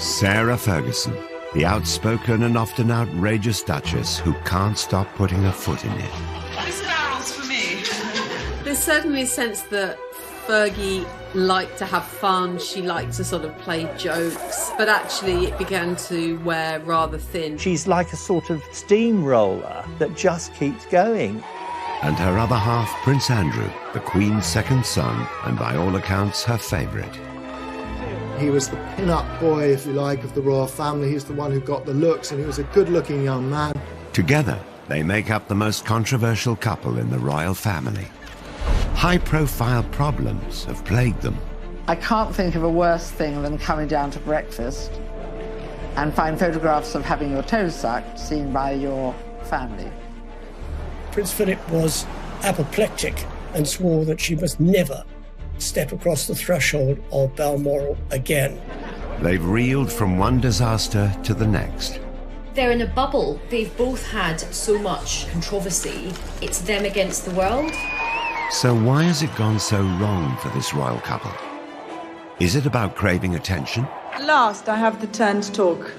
Sarah Ferguson, the outspoken and often outrageous Duchess who can't stop putting her foot in it. This barrel's for me. There's certainly a sense that Fergie liked to have fun, she liked to sort of play jokes, but actually it began to wear rather thin. She's like a sort of steamroller that just keeps going. And her other half, Prince Andrew, the Queen's second son, and by all accounts, her favourite. He was the pin-up boy, if you like, of the royal family. He's the one who got the looks, and he was a good-looking young man. Together, they make up the most controversial couple in the royal family. High-profile problems have plagued them. I can't think of a worse thing than coming down to breakfast and find photographs of having your toes sucked seen by your family. Prince Philip was apoplectic and swore that she must never step across the threshold of Balmoral again. They've reeled from one disaster to the next. They're in a bubble. They've both had so much controversy. It's them against the world. So why has it gone so wrong for this royal couple? Is it about craving attention? At last, I have the turn to talk.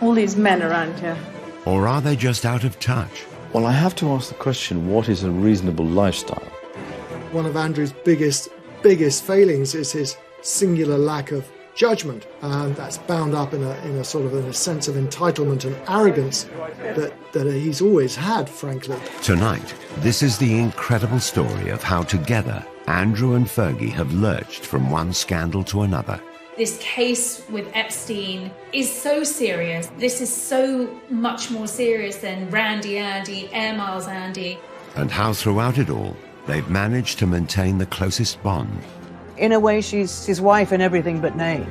All these men around here. Or are they just out of touch? Well, I have to ask the question, what is a reasonable lifestyle? One of Andrew's biggest failings is his singular lack of judgment, and that's bound up in a sense of entitlement and arrogance that he's always had, frankly. Tonight, this is the incredible story of how together Andrew and Fergie have lurched from one scandal to another. This case with Epstein is so serious. This is so much more serious than Randy Andy, Air Miles Andy. And how throughout it all, they've managed to maintain the closest bond. In a way, she's his wife in everything but name.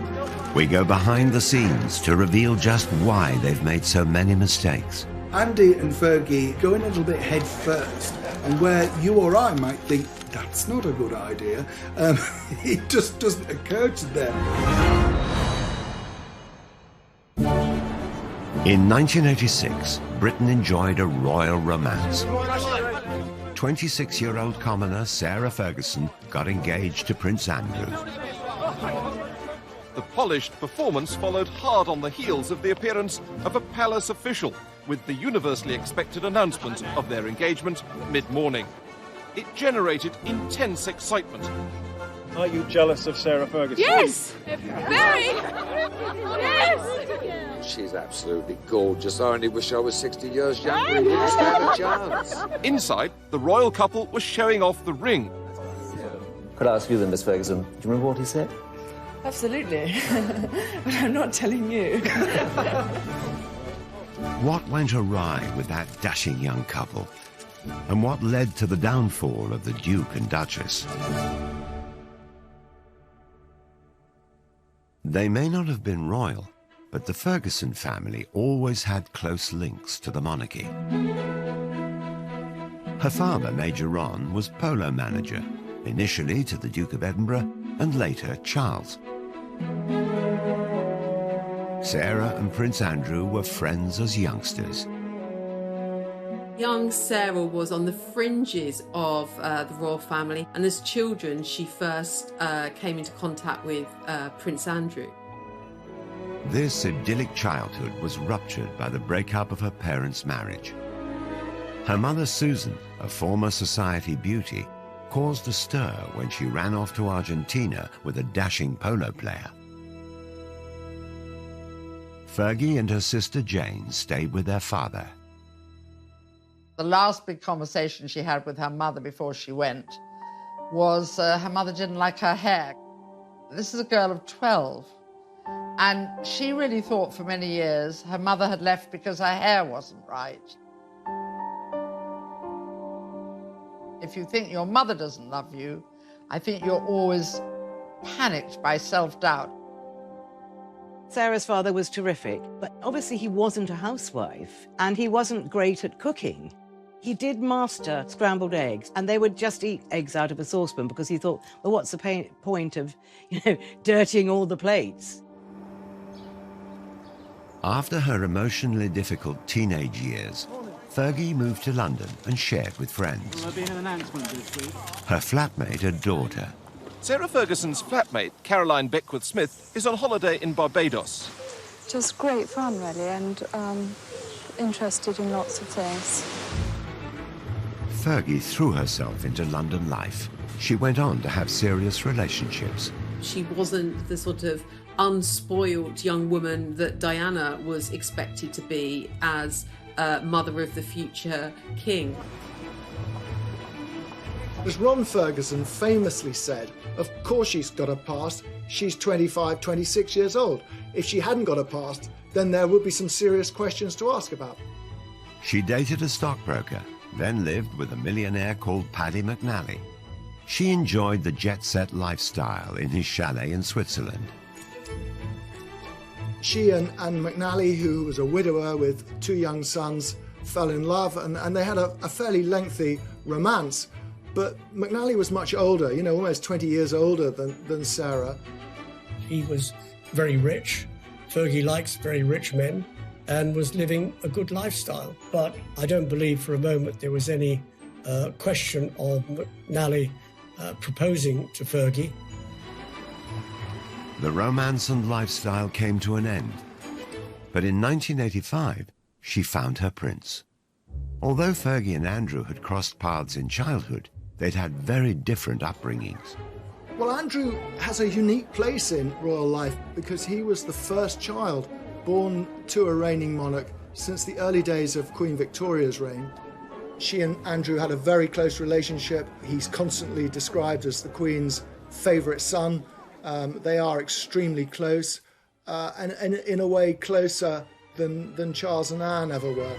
We go behind the scenes to reveal just why they've made so many mistakes. Andy and Fergie go in a little bit head first, and where you or I might think, that's not a good idea, it just doesn't occur to them. In 1986, Britain enjoyed a royal romance. 26-year-old commoner Sarah Ferguson got engaged to Prince Andrew. The polished performance followed hard on the heels of the appearance of a palace official with the universally expected announcement of their engagement mid-morning. It generated intense excitement. Are you jealous of Sarah Ferguson? Yes! Very! Yes! She's absolutely gorgeous. I only wish I was 60 years younger and didn't stand a chance. Inside, the royal couple was showing off the ring. Could I ask you then, Miss Ferguson, do you remember what he said? Absolutely. But I'm not telling you. What went awry with that dashing young couple? And what led to the downfall of the Duke and Duchess? They may not have been royal, but the Ferguson family always had close links to the monarchy. Her father, Major Ron, was polo manager, initially to the Duke of Edinburgh and later Charles. Sarah and Prince Andrew were friends as youngsters. Young Sarah was on the fringes of the royal family, and as children she first came into contact with Prince Andrew. This idyllic childhood was ruptured by the breakup of her parents' marriage. Her mother Susan, a former society beauty, caused a stir when she ran off to Argentina with a dashing polo player. Fergie and her sister Jane stayed with their father. The last big conversation she had with her mother before she went was her mother didn't like her hair. This is a girl of 12, and she really thought for many years her mother had left because her hair wasn't right. If you think your mother doesn't love you, I think you're always panicked by self-doubt. Sarah's father was terrific, but obviously he wasn't a housewife, and he wasn't great at cooking. He did master scrambled eggs, and they would just eat eggs out of a saucepan because he thought, well, what's the point of, dirtying all the plates? After her emotionally difficult teenage years, Fergie moved to London and shared with friends. Will there be an announcement this week? Her flatmate adored her. Sarah Ferguson's flatmate, Caroline Beckwith-Smith, is on holiday in Barbados. Just great fun, really, and interested in lots of things. Fergie threw herself into London life. She went on to have serious relationships. She wasn't the sort of unspoilt young woman that Diana was expected to be as mother of the future king. As Ron Ferguson famously said, of course she's got a past. She's 25, 26 years old. If she hadn't got a past, then there would be some serious questions to ask about. She dated a stockbroker, then lived with a millionaire called Paddy McNally. She enjoyed the jet-set lifestyle in his chalet in Switzerland. She and McNally, who was a widower with 2 young sons, fell in love, and they had a fairly lengthy romance. But McNally was much older, you know, almost 20 years older than Sarah. He was very rich. Fergie likes very rich men and was living a good lifestyle. But I don't believe for a moment there was any question of McNally proposing to Fergie. The romance and lifestyle came to an end. But in 1985, she found her prince. Although Fergie and Andrew had crossed paths in childhood, they'd had very different upbringings. Well, Andrew has a unique place in royal life because he was the first child born to a reigning monarch since the early days of Queen Victoria's reign. She and Andrew had a very close relationship. He's constantly described as the Queen's favourite son. They are extremely close, and in a way closer than Charles and Anne ever were.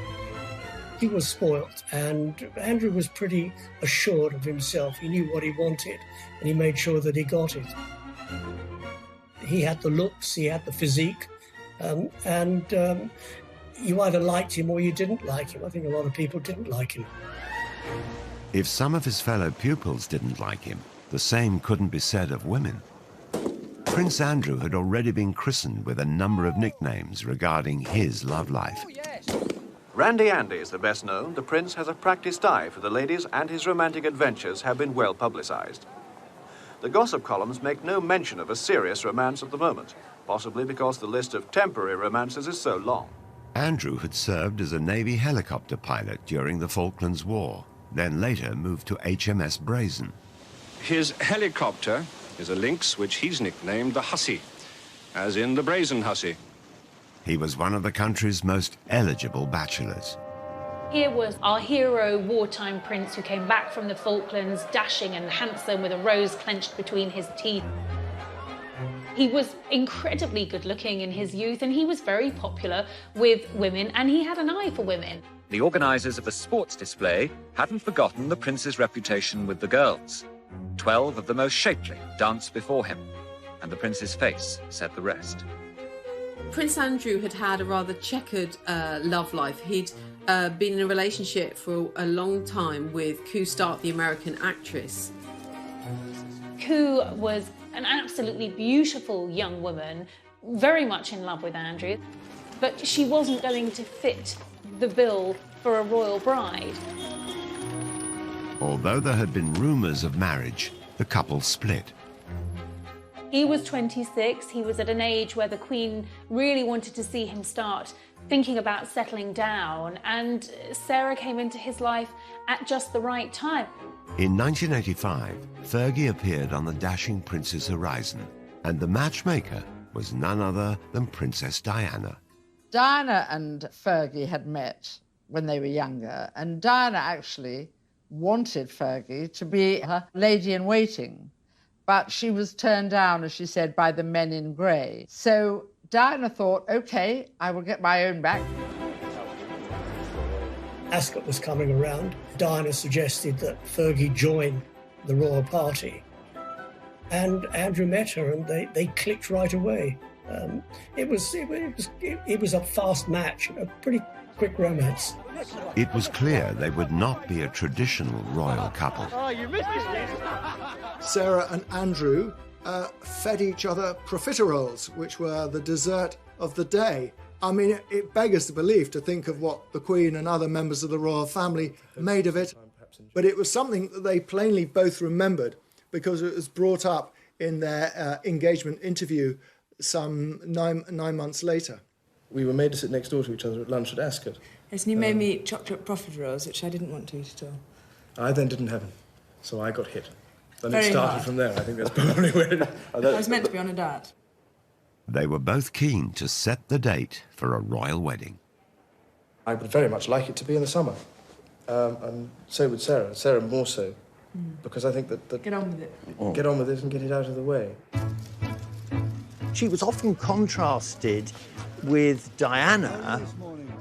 He was spoilt, and Andrew was pretty assured of himself. He knew what he wanted, and he made sure that he got it. He had the looks, he had the physique, and you either liked him or you didn't like him. I think a lot of people didn't like him. If some of his fellow pupils didn't like him, the same couldn't be said of women. Prince Andrew had already been christened with a number of nicknames regarding his love life. Randy Andy is the best known. The prince has a practiced eye for the ladies, and his romantic adventures have been well publicized. The gossip columns make no mention of a serious romance at the moment, possibly because the list of temporary romances is so long. Andrew had served as a Navy helicopter pilot during the Falklands War, then later moved to HMS Brazen. His helicopter is a Lynx, which he's nicknamed the Hussy, as in the Brazen Hussy. He was one of the country's most eligible bachelors. Here was our hero wartime prince who came back from the Falklands, dashing and handsome with a rose clenched between his teeth. He was incredibly good looking in his youth, and he was very popular with women, and he had an eye for women. The organisers of the sports display hadn't forgotten the prince's reputation with the girls. 12 of the most shapely danced before him, and the prince's face said the rest. Prince Andrew had had a rather checkered love life. He'd been in a relationship for a long time with Koo Stark, the American actress. Koo was an absolutely beautiful young woman, very much in love with Andrew, but she wasn't going to fit the bill for a royal bride. Although there had been rumours of marriage, the couple split. He was 26, he was at an age where the Queen really wanted to see him start thinking about settling down, and Sarah came into his life at just the right time. In 1985, Fergie appeared on the dashing prince's horizon, and the matchmaker was none other than Princess Diana. Diana and Fergie had met when they were younger, and Diana actually wanted Fergie to be her lady-in-waiting. But she was turned down, as she said, by the men in grey. So Diana thought, OK, I will get my own back. Ascot was coming around. Diana suggested that Fergie join the royal party. And Andrew met her, and they clicked right away. It was a fast match, a pretty quick romance. It was clear they would not be a traditional royal couple. Oh, you missed it. Sarah and Andrew fed each other profiteroles, which were the dessert of the day. I mean, it beggars the belief to think of what the Queen and other members of the royal family made of it, but it was something that they plainly both remembered because it was brought up in their engagement interview some nine months later. We were made to sit next door to each other at lunch at Ascot. Yes, and you made me eat chocolate profiteroles, which I didn't want to eat at all. I then didn't have them, so I got hit. Then Very it started hard. from there. I think that's probably where it... I was meant to be on a diet. They were both keen to set the date for a royal wedding. I would very much like it to be in the summer. And so would Sarah. Sarah more so. Because I think that... Get on with it. Get on with it and get it out of the way. She was often contrasted with Diana,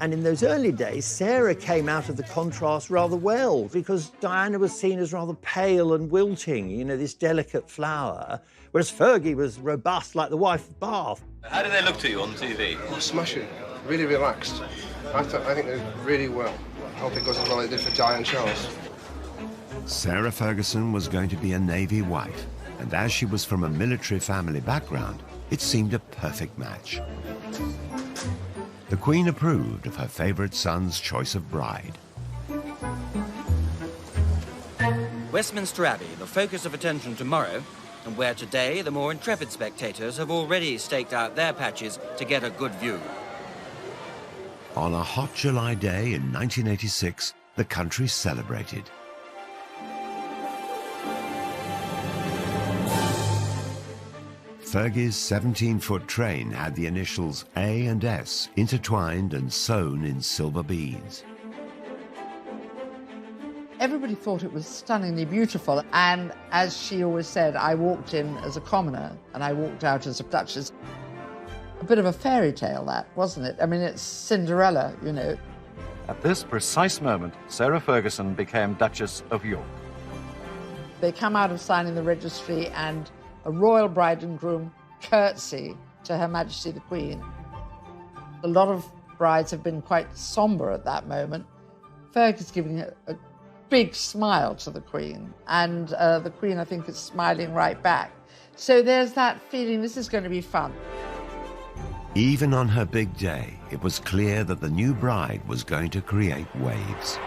and in those early days, Sarah came out of the contrast rather well, because Diana was seen as rather pale and wilting, you know, this delicate flower, whereas Fergie was robust like the wife of Bath. How do they look to you on TV? Oh, smashing. Really relaxed. I think they did really well. I hope it goes as well as they did for Di and Charles. Sarah Ferguson was going to be a Navy wife, and as she was from a military family background, it seemed a perfect match. The Queen approved of her favourite son's choice of bride. Westminster Abbey, the focus of attention tomorrow, and where today the more intrepid spectators have already staked out their patches to get a good view. On a hot July day in 1986, the country celebrated. Fergie's 17-foot train had the initials A and S intertwined and sewn in silver beads. Everybody thought it was stunningly beautiful, and as she always said, I walked in as a commoner and I walked out as a duchess. A bit of a fairy tale, that, wasn't it? I mean, it's Cinderella, you know. At this precise moment, Sarah Ferguson became Duchess of York. They come out of signing the registry and a royal bride and groom curtsy to Her Majesty the Queen. A lot of brides have been quite sombre at that moment. Fergie's giving a big smile to the Queen, and the Queen, I think, is smiling right back. So there's that feeling this is going to be fun. Even on her big day, it was clear that the new bride was going to create waves.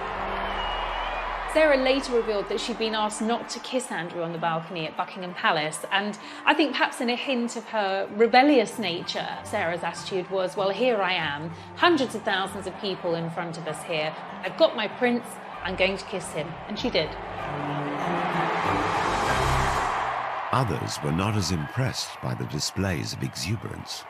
Sarah later revealed that she'd been asked not to kiss Andrew on the balcony at Buckingham Palace, and I think perhaps in a hint of her rebellious nature, Sarah's attitude was, well, here I am, hundreds of thousands of people in front of us here. I've got my prince, I'm going to kiss him, and she did. Others were not as impressed by the displays of exuberance.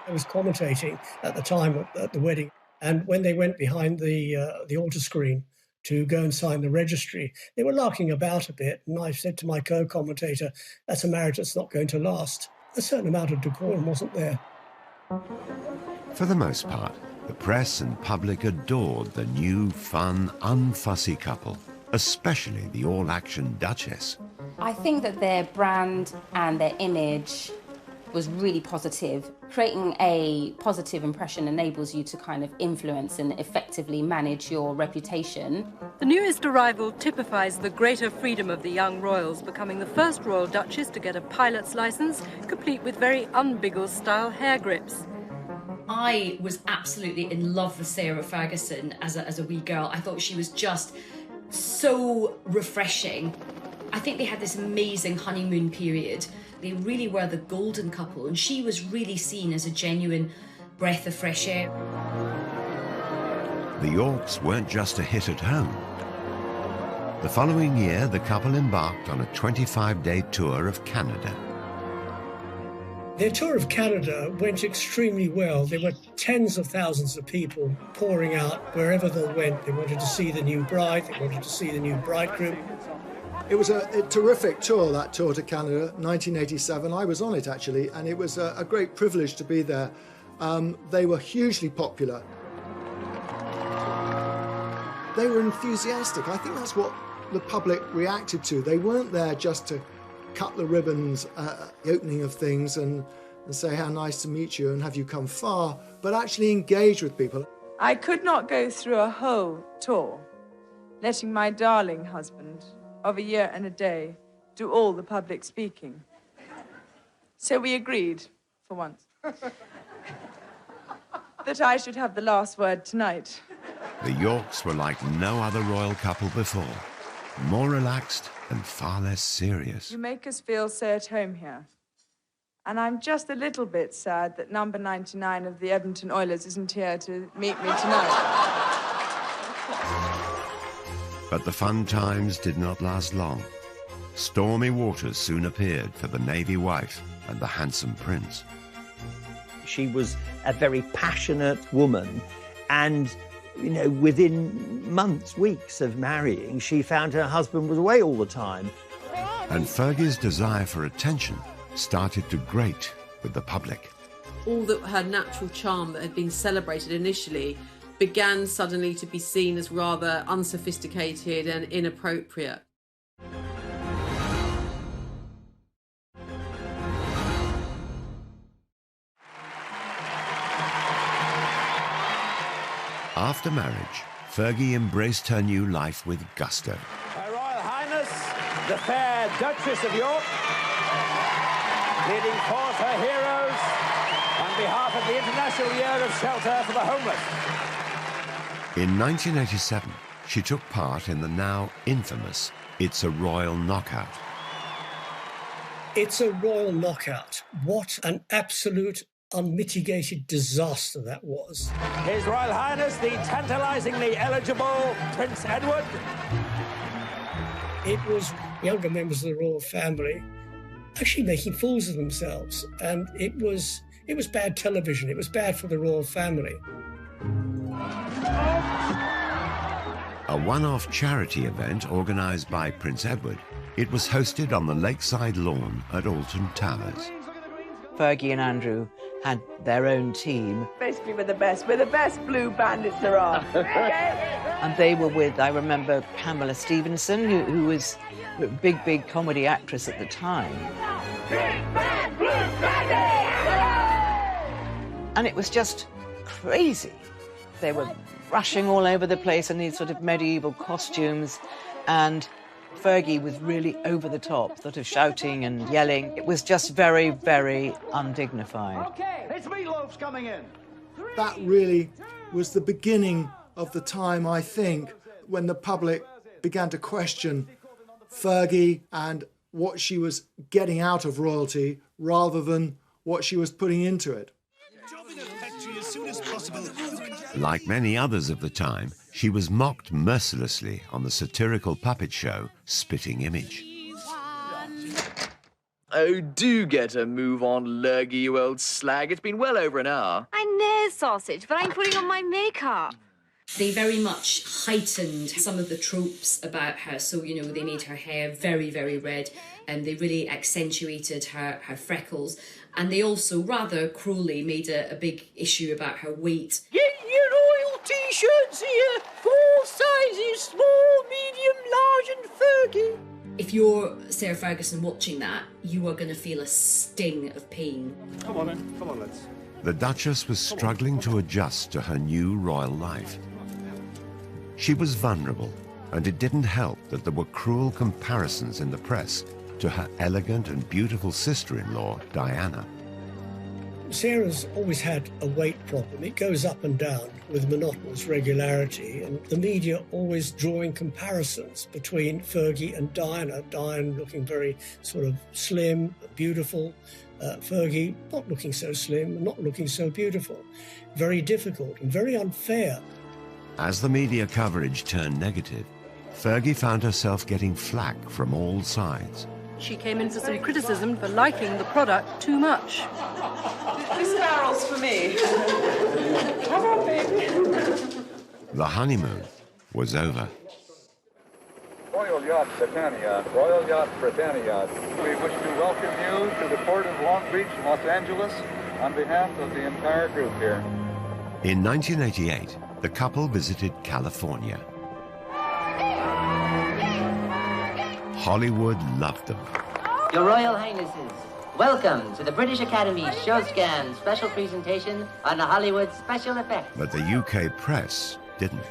I was commentating at the time at the wedding, and when they went behind the altar screen to go and sign the registry, they were larking about a bit, and I said to my co-commentator, that's a marriage that's not going to last. A certain amount of decorum wasn't there. For the most part, the press and public adored the new, fun, unfussy couple, especially the all-action Duchess. I think that their brand and their image was really positive. Creating a positive impression enables you to kind of influence and effectively manage your reputation. The newest arrival typifies the greater freedom of the young royals, becoming the first royal duchess to get a pilot's license, complete with very un-Biggles-style hair grips. I was absolutely in love with Sarah Ferguson as a wee girl. I thought she was just so refreshing. I think they had this amazing honeymoon period. They really were the golden couple, and she was really seen as a genuine breath of fresh air. The Yorks weren't just a hit at home. The following year, the couple embarked on a 25-day tour of Canada. Their tour of Canada went extremely well. There were tens of thousands of people pouring out wherever they went. They wanted to see the new bride, they wanted to see the new bridegroom. It was a terrific tour, that tour to Canada, 1987. I was on it, actually, and it was a great privilege to be there. They were hugely popular. They were enthusiastic. I think that's what the public reacted to. They weren't there just to cut the ribbons at the opening of things and say how nice to meet you and have you come far, but actually engage with people. I could not go through a whole tour, letting my darling husband of a year and a day do all the public speaking. So we agreed, for once, that I should have the last word tonight. The Yorks were like no other royal couple before, more relaxed and far less serious. You make us feel so at home here. And I'm just a little bit sad that number 99 of the Edmonton Oilers isn't here to meet me tonight. But the fun times did not last long. Stormy waters soon appeared for the Navy wife and the handsome prince. She was a very passionate woman, and within months, weeks of marrying, she found her husband was away all the time. And Fergie's desire for attention started to grate with the public. All that her natural charm that had been celebrated initially began suddenly to be seen as rather unsophisticated and inappropriate. After marriage, Fergie embraced her new life with gusto. Her Royal Highness, the fair Duchess of York, leading forth her heroes on behalf of the International Year of Shelter for the Homeless. In 1987, she took part in the now infamous It's a Royal Knockout. It's a royal knockout. What an absolute unmitigated disaster that was. His Royal Highness, the tantalizingly eligible Prince Edward. It was younger members of the royal family actually making fools of themselves, and it was bad television. It was bad for the royal family. A one-off charity event organised by Prince Edward, it was hosted on the lakeside lawn at Alton Towers. Fergie and Andrew had their own team. Basically, we're the best. We're the best blue bandits there are. And they were with, I remember, Pamela Stevenson, who was a big comedy actress at the time. And it was just crazy. They were rushing all over the place in these sort of medieval costumes, and Fergie was really over the top, sort of shouting and yelling. It was just very, very undignified. Okay, it's Meatloaf's coming in. That really was the beginning of the time, I think, when the public began to question Fergie and what she was getting out of royalty rather than what she was putting into it. Like many others of the time, she was mocked mercilessly on the satirical puppet show Spitting Image. Oh, do get a move on, Lurgy, you old slag. It's been well over an hour. I know, sausage, but I'm putting on my makeup. They very much heightened some of the tropes about her. So, they made her hair very, very red, and they really accentuated her freckles. And they also, rather cruelly, made a big issue about her weight. Get your royal T-shirts here. 4 sizes, small, medium, large and Fergie. If you're Sarah Ferguson watching that, you are going to feel a sting of pain. Come on, then. Come on, let's. The Duchess was struggling to adjust to her new royal life. She was vulnerable, and it didn't help that there were cruel comparisons in the press to her elegant and beautiful sister-in-law, Diana. Sarah's always had a weight problem. It goes up and down with monotonous regularity, and the media always drawing comparisons between Fergie and Diana. Diana looking very sort of slim, beautiful. Fergie not looking so slim, not looking so beautiful. Very difficult and very unfair. As the media coverage turned negative, Fergie found herself getting flack from all sides. She came in for some criticism for liking the product too much. This barrel's for me. Come on, baby. The honeymoon was over. Royal Yacht Britannia, Royal Yacht Britannia. We wish to welcome you to the port of Long Beach, Los Angeles, on behalf of the entire group here. In 1988, the couple visited California. Hollywood loved them. Your Royal Highnesses, welcome to the British Academy Showscan special presentation on Hollywood special effects. But the UK press didn't.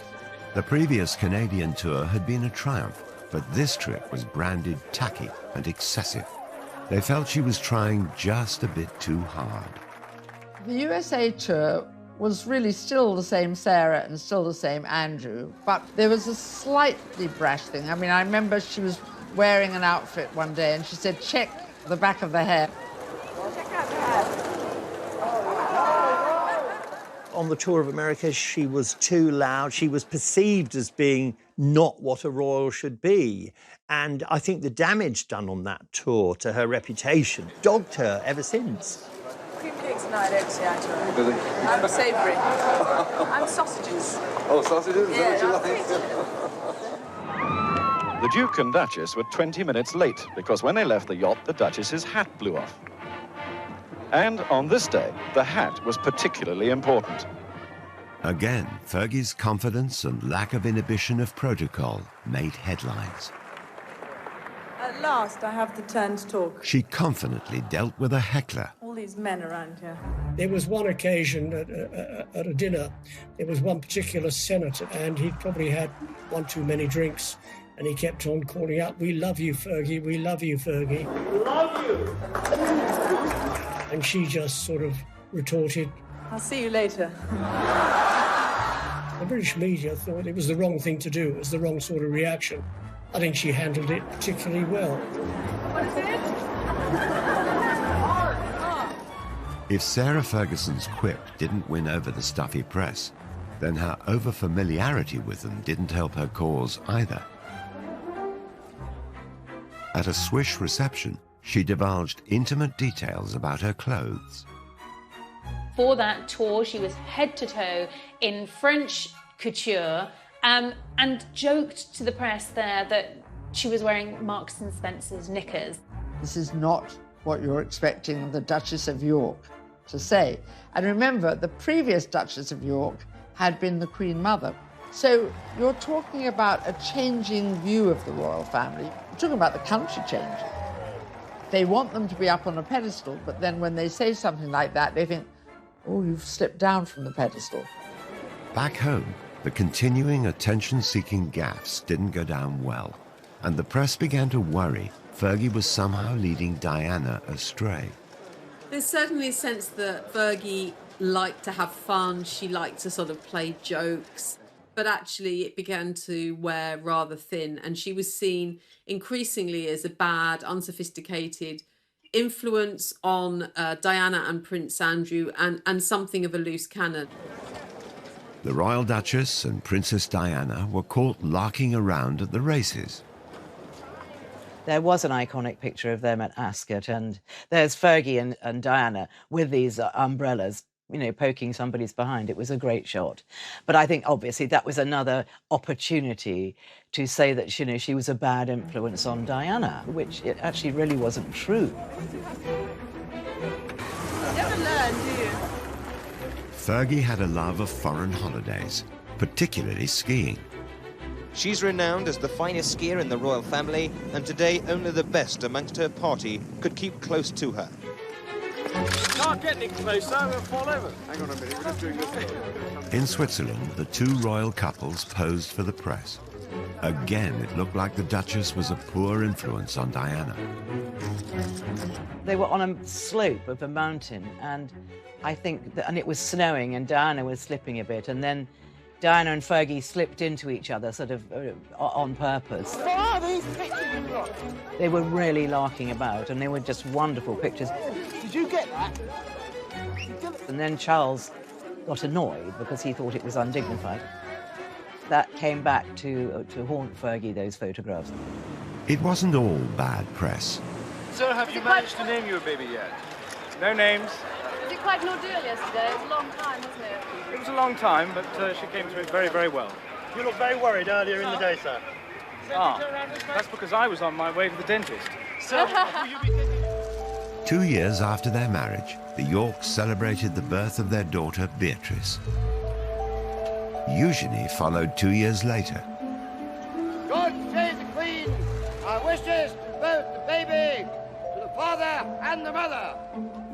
The previous Canadian tour had been a triumph, but this trip was branded tacky and excessive. They felt she was trying just a bit too hard. The USA tour was really still the same Sarah and still the same Andrew, but there was a slightly brash thing. I mean, I remember she was wearing an outfit one day, and she said, check the back of the hair. On the tour of America, she was too loud. She was perceived as being not what a royal should be. And I think the damage done on that tour to her reputation dogged her ever since. Cream cakes tonight, actually. I'm savoury. I'm sausages. Oh, sausages? Is Yeah, that what you like? The Duke and Duchess were 20 minutes late because when they left the yacht, the Duchess's hat blew off. And on this day, the hat was particularly important. Again, Fergie's confidence and lack of inhibition of protocol made headlines. At last, I have the turn to talk. She confidently dealt with a heckler. All these men around here. There was one occasion at a dinner, there was one particular senator, and he'd probably had one too many drinks, and he kept on calling out, "We love you, Fergie, we love you, Fergie. Love you!" And she just sort of retorted, I'll see you later. The British media thought it was the wrong thing to do, it was the wrong sort of reaction. I think she handled it particularly well. What is it? If Sarah Ferguson's quip didn't win over the stuffy press, then her over-familiarity with them didn't help her cause either. At a swish reception, she divulged intimate details about her clothes. For that tour, she was head to toe in French couture and joked to the press there that she was wearing Marks and Spencer's knickers. This is not what you're expecting the Duchess of York to say. And remember, the previous Duchess of York had been the Queen Mother. So you're talking about a changing view of the royal family. You're talking about the country changing. They want them to be up on a pedestal, but then when they say something like that, they think, oh, you've slipped down from the pedestal. Back home, the continuing attention-seeking gaffes didn't go down well, and the press began to worry Fergie was somehow leading Diana astray. There's certainly a sense that Fergie liked to have fun, she liked to sort of play jokes, but actually it began to wear rather thin, and she was seen increasingly as a bad, unsophisticated influence on Diana and Prince Andrew, and something of a loose cannon. The Royal Duchess and Princess Diana were caught larking around at the races. There was an iconic picture of them at Ascot, and there's Fergie and Diana with these umbrellas, you know, poking somebody's behind. It was a great shot. But I think, obviously, that was another opportunity to say that, you know, she was a bad influence on Diana, which it actually really wasn't true. You never learn, do you? Fergie had a love of foreign holidays, particularly skiing. She's renowned as the finest skier in the royal family, and today only the best amongst her party could keep close to her. Can't get any closer, we'll fall over. Hang on a minute, we're just doing this. In Switzerland, the two royal couples posed for the press. Again, it looked like the Duchess was a poor influence on Diana. They were on a slope of a mountain, and I think and it was snowing, and Diana was slipping a bit, and then Diana and Fergie slipped into each other, sort of on purpose. What are these pictures you've got? They were really larking about, and they were just wonderful pictures. Did you get that? And then Charles got annoyed because he thought it was undignified. That came back to haunt Fergie, those photographs. It wasn't all bad press. So have you managed to name your baby yet? No names. Was it quite an ordeal yesterday? It was a long time, wasn't it? It was a long time, but she came through it very, very well. You looked very worried earlier in the day, sir. Ah, that's because I was on my way to the dentist. So, 2 years after their marriage, the Yorks celebrated the birth of their daughter, Beatrice. Eugenie followed 2 years later. God save the Queen! Our wishes to both the baby, to the father and the mother.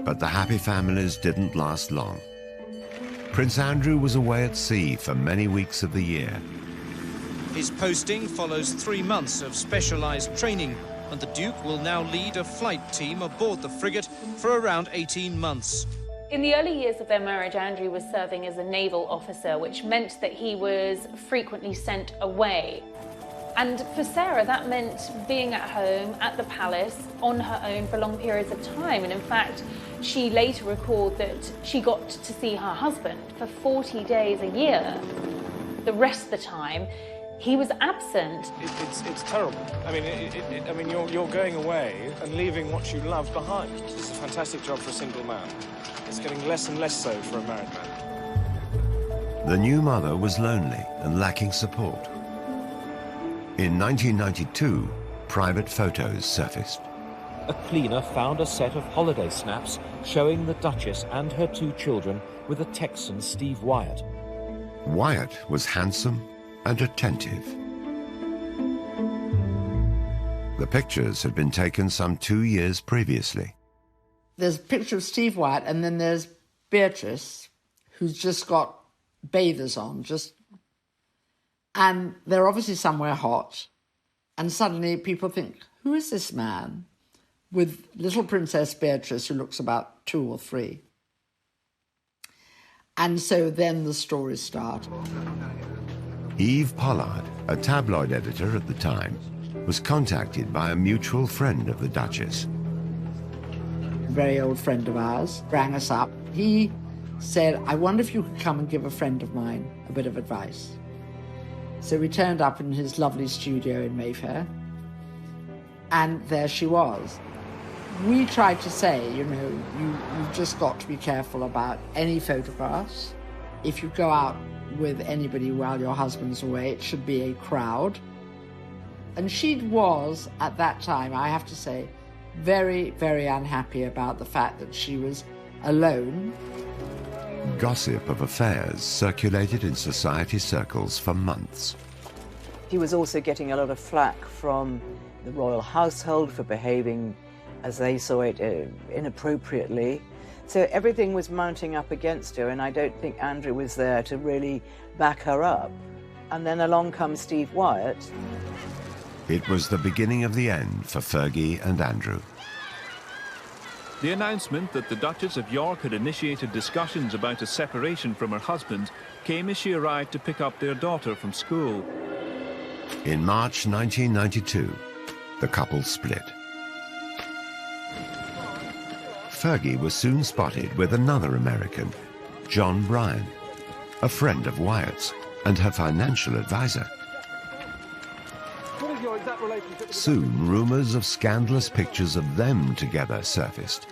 But the happy families didn't last long. Prince Andrew was away at sea for many weeks of the year. His posting follows 3 months of specialised training, and the Duke will now lead a flight team aboard the frigate for around 18 months. In the early years of their marriage, Andrew was serving as a naval officer, which meant that he was frequently sent away. And for Sarah, that meant being at home, at the palace, on her own for long periods of time. And in fact, she later recalled that she got to see her husband for 40 days a year. The rest of the time, he was absent. It's terrible. I mean, you're going away and leaving what you love behind. It's a fantastic job for a single man. It's getting less and less so for a married man. The new mother was lonely and lacking support. In 1992, private photos surfaced. A cleaner found a set of holiday snaps showing the Duchess and her 2 children with a Texan, Steve Wyatt. Wyatt was handsome and attentive. The pictures had been taken some 2 years previously. There's a picture of Steve Wyatt, and then there's Beatrice, who's just got bathers on, and they're obviously somewhere hot. And suddenly people think, who is this man? With little Princess Beatrice, who looks about 2 or 3. And so then the stories start. Eve Pollard, a tabloid editor at the time, was contacted by a mutual friend of the Duchess. A very old friend of ours rang us up. He said, I wonder if you could come and give a friend of mine a bit of advice. So we turned up in his lovely studio in Mayfair, and there she was. We tried to say, you know, you've just got to be careful about any photographs. If you go out with anybody while your husband's away, it should be a crowd. And she was, at that time, I have to say, very, very unhappy about the fact that she was alone. Gossip of affairs circulated in society circles for months. He was also getting a lot of flack from the royal household for behaving, as they saw it, inappropriately. So everything was mounting up against her, and I don't think Andrew was there to really back her up. And then along comes Steve Wyatt. It was the beginning of the end for Fergie and Andrew. The announcement that the Duchess of York had initiated discussions about a separation from her husband came as she arrived to pick up their daughter from school. In March 1992, the couple split. Fergie was soon spotted with another American, John Bryan, a friend of Wyatt's and her financial advisor. Soon, rumors of scandalous pictures of them together surfaced,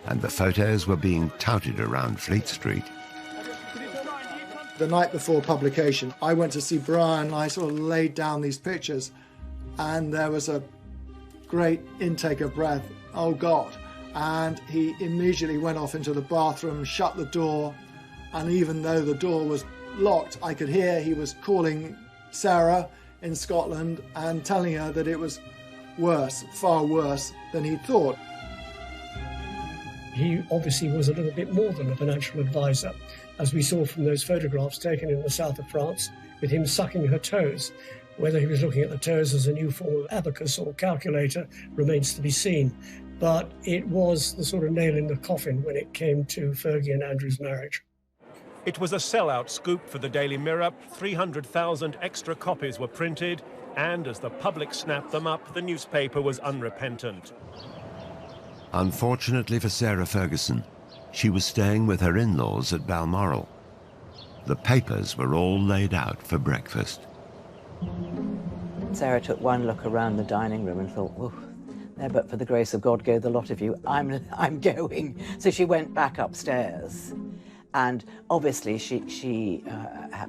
and the photos were being touted around Fleet Street. The night before publication, I went to see Brian, and I sort of laid down these pictures, and there was a great intake of breath, oh God. And he immediately went off into the bathroom, shut the door, and even though the door was locked, I could hear he was calling Sarah in Scotland and telling her that it was worse, far worse than he thought. He obviously was a little bit more than a financial advisor, as we saw from those photographs taken in the south of France with him sucking her toes. Whether he was looking at the toes as a new form of abacus or calculator remains to be seen. But it was the sort of nail in the coffin when it came to Fergie and Andrew's marriage. It was a sellout scoop for the Daily Mirror. 300,000 extra copies were printed, and as the public snapped them up, the newspaper was unrepentant. Unfortunately for Sarah Ferguson, she was staying with her in-laws at Balmoral. The papers were all laid out for breakfast. Sarah took one look around the dining room and thought, oh, there, but for the grace of God go the lot of you, I'm going. So she went back upstairs. And obviously she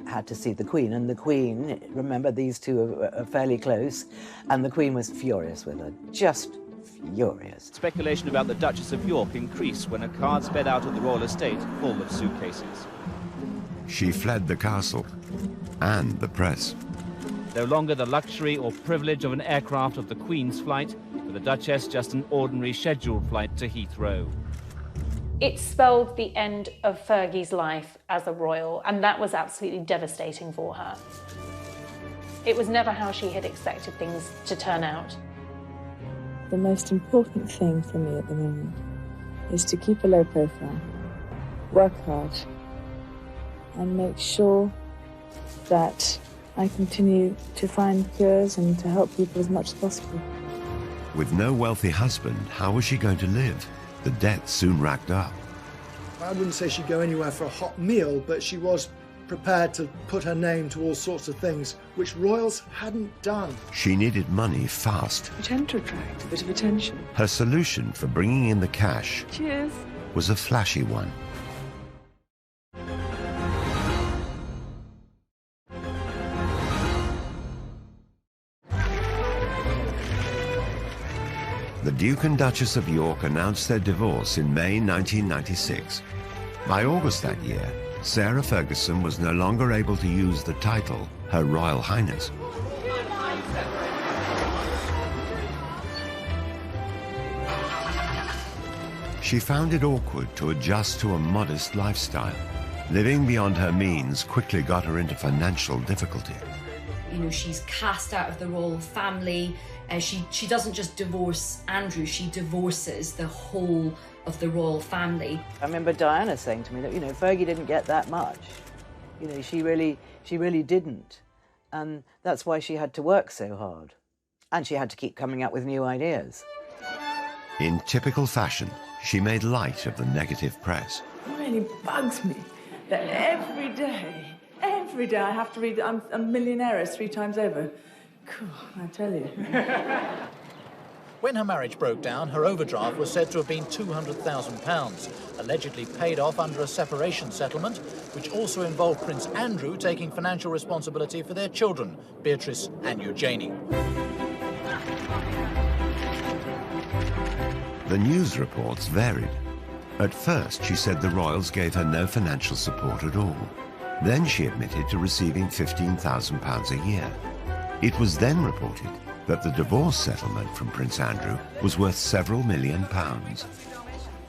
had to see the Queen, and the Queen, remember these two are fairly close, and the Queen was furious with her, just furious. Speculation about the Duchess of York increased when a car sped out of the royal estate full of suitcases. She fled the castle and the press. No longer the luxury or privilege of an aircraft of the Queen's flight, for the Duchess just an ordinary scheduled flight to Heathrow. It spelled the end of Fergie's life as a royal, and that was absolutely devastating for her. It was never how she had expected things to turn out. The most important thing for me at the moment is to keep a low profile, work hard, and make sure that I continue to find cures and to help people as much as possible. With no wealthy husband, how was she going to live? The debt soon racked up. I wouldn't say she'd go anywhere for a hot meal, but she was prepared to put her name to all sorts of things, which royals hadn't done. She needed money fast. I tend to attract a bit of attention. Her solution for bringing in the cash Cheers. was a flashy one. The Duke and Duchess of York announced their divorce in May 1996. By August that year, Sarah Ferguson was no longer able to use the title Her Royal Highness. She found it awkward to adjust to a modest lifestyle. Living beyond her means quickly got her into financial difficulty. You know, she's cast out of the royal family. She doesn't just divorce Andrew, she divorces the whole of the royal family. I remember Diana saying to me that, you know, Fergie didn't get that much. You know, she really didn't. And that's why she had to work so hard. And she had to keep coming up with new ideas. In typical fashion, she made light of the negative press. It really bugs me that every day I have to read I'm a millionaire 3 times over. Cool, I tell you. When her marriage broke down, her overdraft was said to have been £200,000, allegedly paid off under a separation settlement, which also involved Prince Andrew taking financial responsibility for their children, Beatrice and Eugenie. The news reports varied. At first, she said the royals gave her no financial support at all. Then she admitted to receiving £15,000 a year. It was then reported that the divorce settlement from Prince Andrew was worth several £million.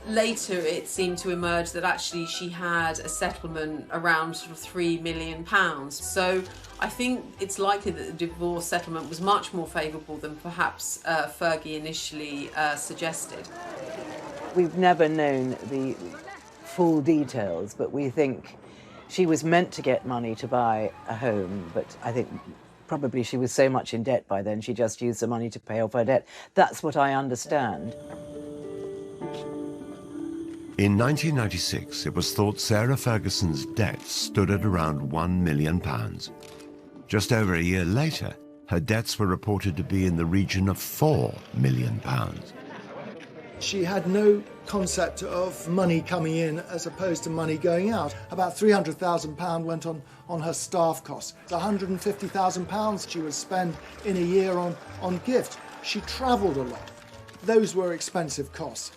Later, it seemed to emerge that actually she had a settlement around sort of £3 million. So I think it's likely that the divorce settlement was much more favourable than perhaps Fergie initially suggested. We've never known the full details, but we think she was meant to get money to buy a home, but I think probably she was so much in debt by then, she just used the money to pay off her debt. That's what I understand. In 1996, it was thought Sarah Ferguson's debts stood at around £1 million. Just over a year later, her debts were reported to be in the region of £4 million. She had no concept of money coming in as opposed to money going out. About £300,000 went on her staff costs. £150,000 she would spend in a year on gift. She travelled a lot. Those were expensive costs.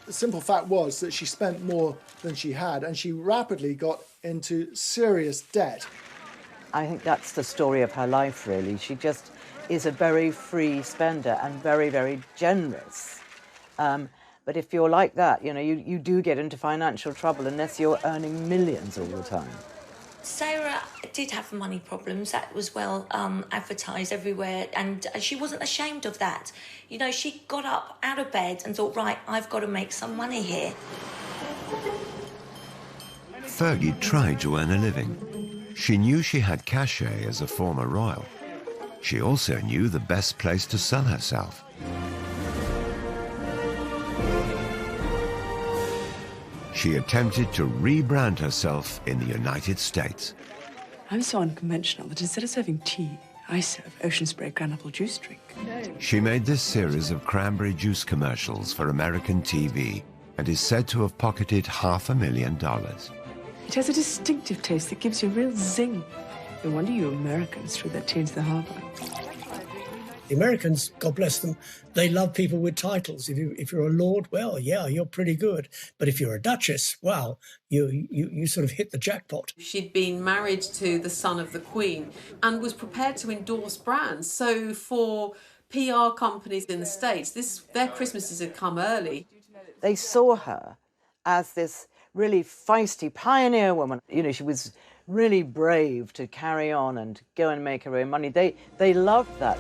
The simple fact was that she spent more than she had, and she rapidly got into serious debt. I think that's the story of her life, really. She just is a very free spender and very, very generous. But if you're like that, you know, you do get into financial trouble unless you're earning millions all the time. Sarah did have money problems. That was well advertised everywhere, and she wasn't ashamed of that. You know, she got up out of bed and thought, right, I've got to make some money here. Fergie tried to earn a living. She knew she had cachet as a former royal. She also knew the best place to sell herself. She attempted to rebrand herself in the United States. I'm so unconventional that instead of serving tea, I serve ocean spray granule juice drink. She made this series of cranberry juice commercials for American TV and is said to have pocketed $500,000. It has a distinctive taste that gives you a real zing. No wonder you Americans threw that tea into the harbour. The Americans, God bless them, they love people with titles. If you're a lord, well, yeah, you're pretty good. But if you're a duchess, wow, you sort of hit the jackpot. She'd been married to the son of the Queen and was prepared to endorse brands. So for PR companies in the States, their Christmases had come early. They saw her as this really feisty pioneer woman. You know, she was really brave to carry on and go and make her own money. They loved that.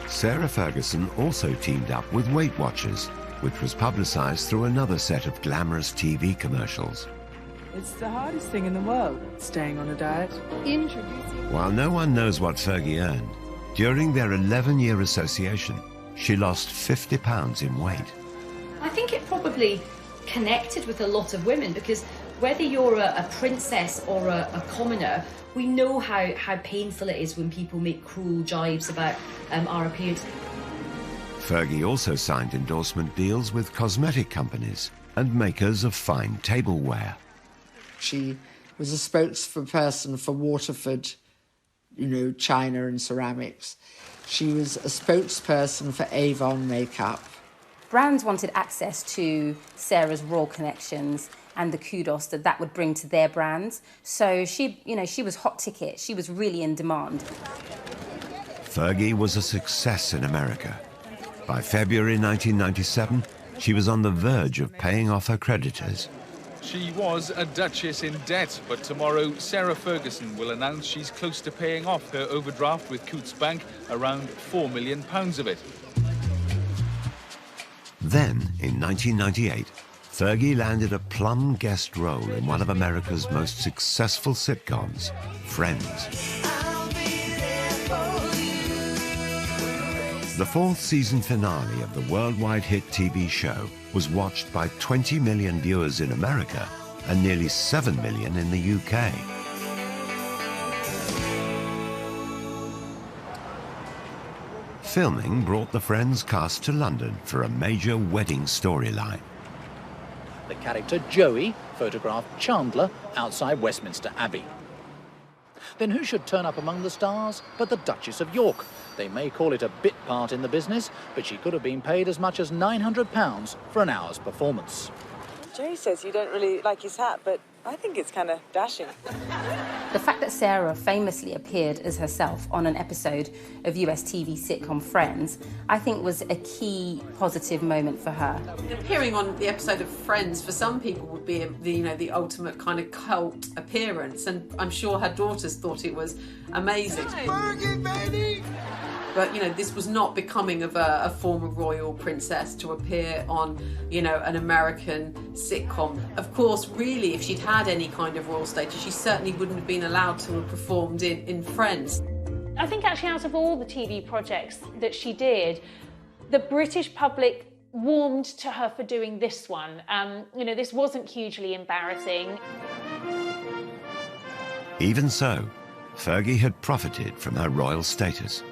Sarah Ferguson also teamed up with Weight Watchers, which was publicised through another set of glamorous TV commercials. It's the hardest thing in the world, staying on a diet. While no one knows what Fergie earned, during their 11-year association, she lost 50 pounds in weight. I think it probably connected with a lot of women, because whether you're a princess or a commoner, we know how painful it is when people make cruel jibes about our appearance. Fergie also signed endorsement deals with cosmetic companies and makers of fine tableware. She was a spokesperson for Waterford, china and ceramics. She was a spokesperson for Avon makeup. Brands wanted access to Sarah's royal connections and the kudos that would bring to their brands. So she was hot ticket. She was really in demand. Fergie was a success in America. By February 1997, she was on the verge of paying off her creditors. She was a duchess in debt, but tomorrow Sarah Ferguson will announce she's close to paying off her overdraft with Coutts Bank, around £4 million of it. Then, in 1998, Fergie landed a plum guest role in one of America's most successful sitcoms, Friends. The fourth season finale of the worldwide hit TV show was watched by 20 million viewers in America and nearly 7 million in the UK. Filming brought the Friends cast to London for a major wedding storyline. The character Joey photographed Chandler outside Westminster Abbey. Then who should turn up among the stars but the Duchess of York? They may call it a bit part in the business, but she could have been paid as much as £900 for an hour's performance. Jay says you don't really like his hat, but I think it's kind of dashing. The fact that Sarah famously appeared as herself on an episode of US TV sitcom Friends, I think was a key positive moment for her. Appearing on the episode of Friends for some people would be the ultimate kind of cult appearance, and I'm sure her daughters thought it was amazing. Fergie, baby! But, this was not becoming of a former royal princess to appear on, an American sitcom. Of course, really, if she'd had any kind of royal status, she certainly wouldn't have been allowed to have performed in Friends. I think actually out of all the TV projects that she did, the British public warmed to her for doing this one. This wasn't hugely embarrassing. Even so, Fergie had profited from her royal status.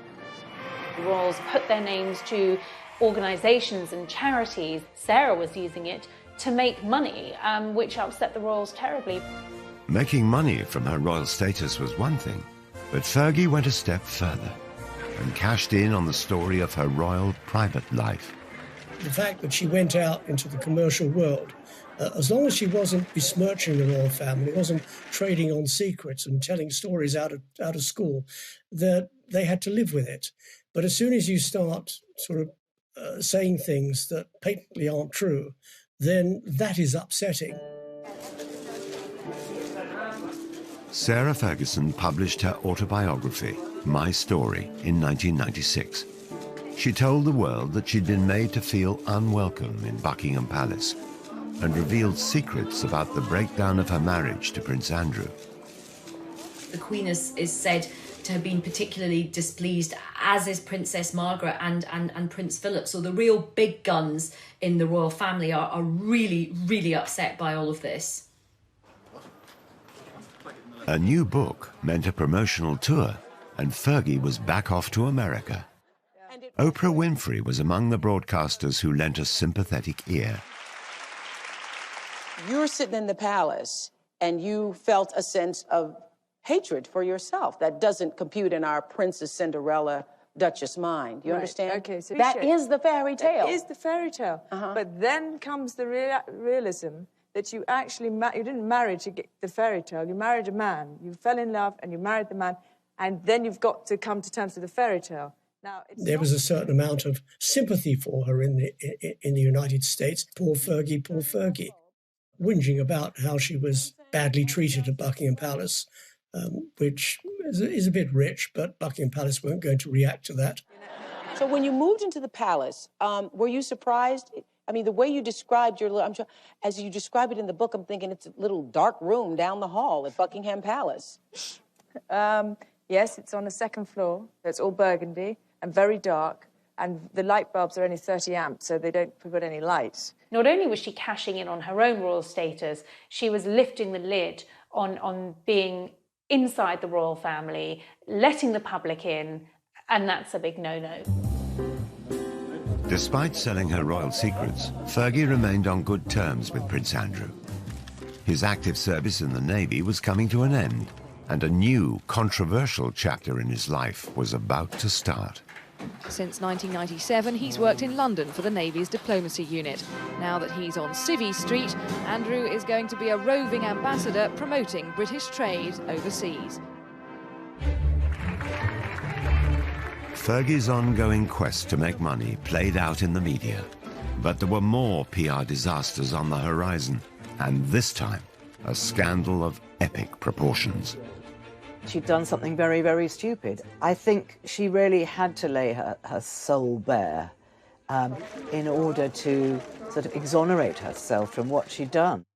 The royals put their names to organisations and charities. Sarah was using it to make money, which upset the royals terribly. Making money from her royal status was one thing, but Fergie went a step further and cashed in on the story of her royal private life. The fact that she went out into the commercial world, as long as she wasn't besmirching the royal family, wasn't trading on secrets and telling stories out of school, that they had to live with it. But as soon as you start sort of saying things that patently aren't true, then that is upsetting. Sarah Ferguson published her autobiography, My Story, in 1996. She told the world that she'd been made to feel unwelcome in Buckingham Palace and revealed secrets about the breakdown of her marriage to Prince Andrew. The Queen is said to have been particularly displeased, as is Princess Margaret and Prince Philip. So the real big guns in the royal family are really, really upset by all of this. A new book meant a promotional tour, and Fergie was back off to America. Oprah Winfrey was among the broadcasters who lent a sympathetic ear. You're sitting in the palace and you felt a sense of hatred for yourself. That doesn't compute in our Princess Cinderella Duchess mind. You understand? Okay, so that is the fairy tale. It is the fairy tale. But then comes the realism that you actually you didn't marry to get the fairy tale. You married a man. You fell in love and you married the man, and then you've got to come to terms with the fairy tale. Now, there was a certain amount of sympathy for her in the United States. Poor Fergie, whinging about how she was badly treated at Buckingham Palace, which is a bit rich, but Buckingham Palace weren't going to react to that. So when you moved into the palace, were you surprised? I mean, the way you described your, I'm sure, as you describe it in the book, I'm thinking it's a little dark room down the hall at Buckingham Palace. Yes, it's on the second floor. It's all burgundy and very dark. And the light bulbs are only 30 amps, so they don't put any light. Not only was she cashing in on her own royal status, she was lifting the lid on being inside the royal family, letting the public in, and that's a big no-no. Despite selling her royal secrets, Fergie remained on good terms with Prince Andrew. His active service in the Navy was coming to an end, and a new, controversial chapter in his life was about to start. Since 1997, he's worked in London for the Navy's diplomacy unit. Now that he's on Civvy Street, Andrew is going to be a roving ambassador promoting British trade overseas. Fergie's ongoing quest to make money played out in the media. But there were more PR disasters on the horizon, and this time, a scandal of epic proportions. She'd done something very, very stupid. I think she really had to lay her soul bare in order to sort of exonerate herself from what she'd done.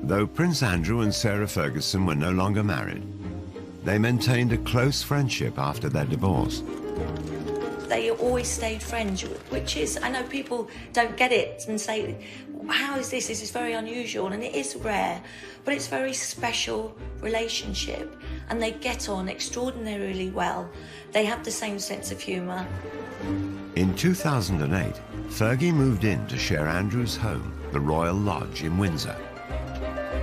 Though Prince Andrew and Sarah Ferguson were no longer married, they maintained a close friendship after their divorce. They always stayed friends, which is, I know people don't get it and say, how is this? This is very unusual, and it is rare, but it's a very special relationship, and they get on extraordinarily well. They have the same sense of humour. In 2008, Fergie moved in to share Andrew's home, the Royal Lodge in Windsor.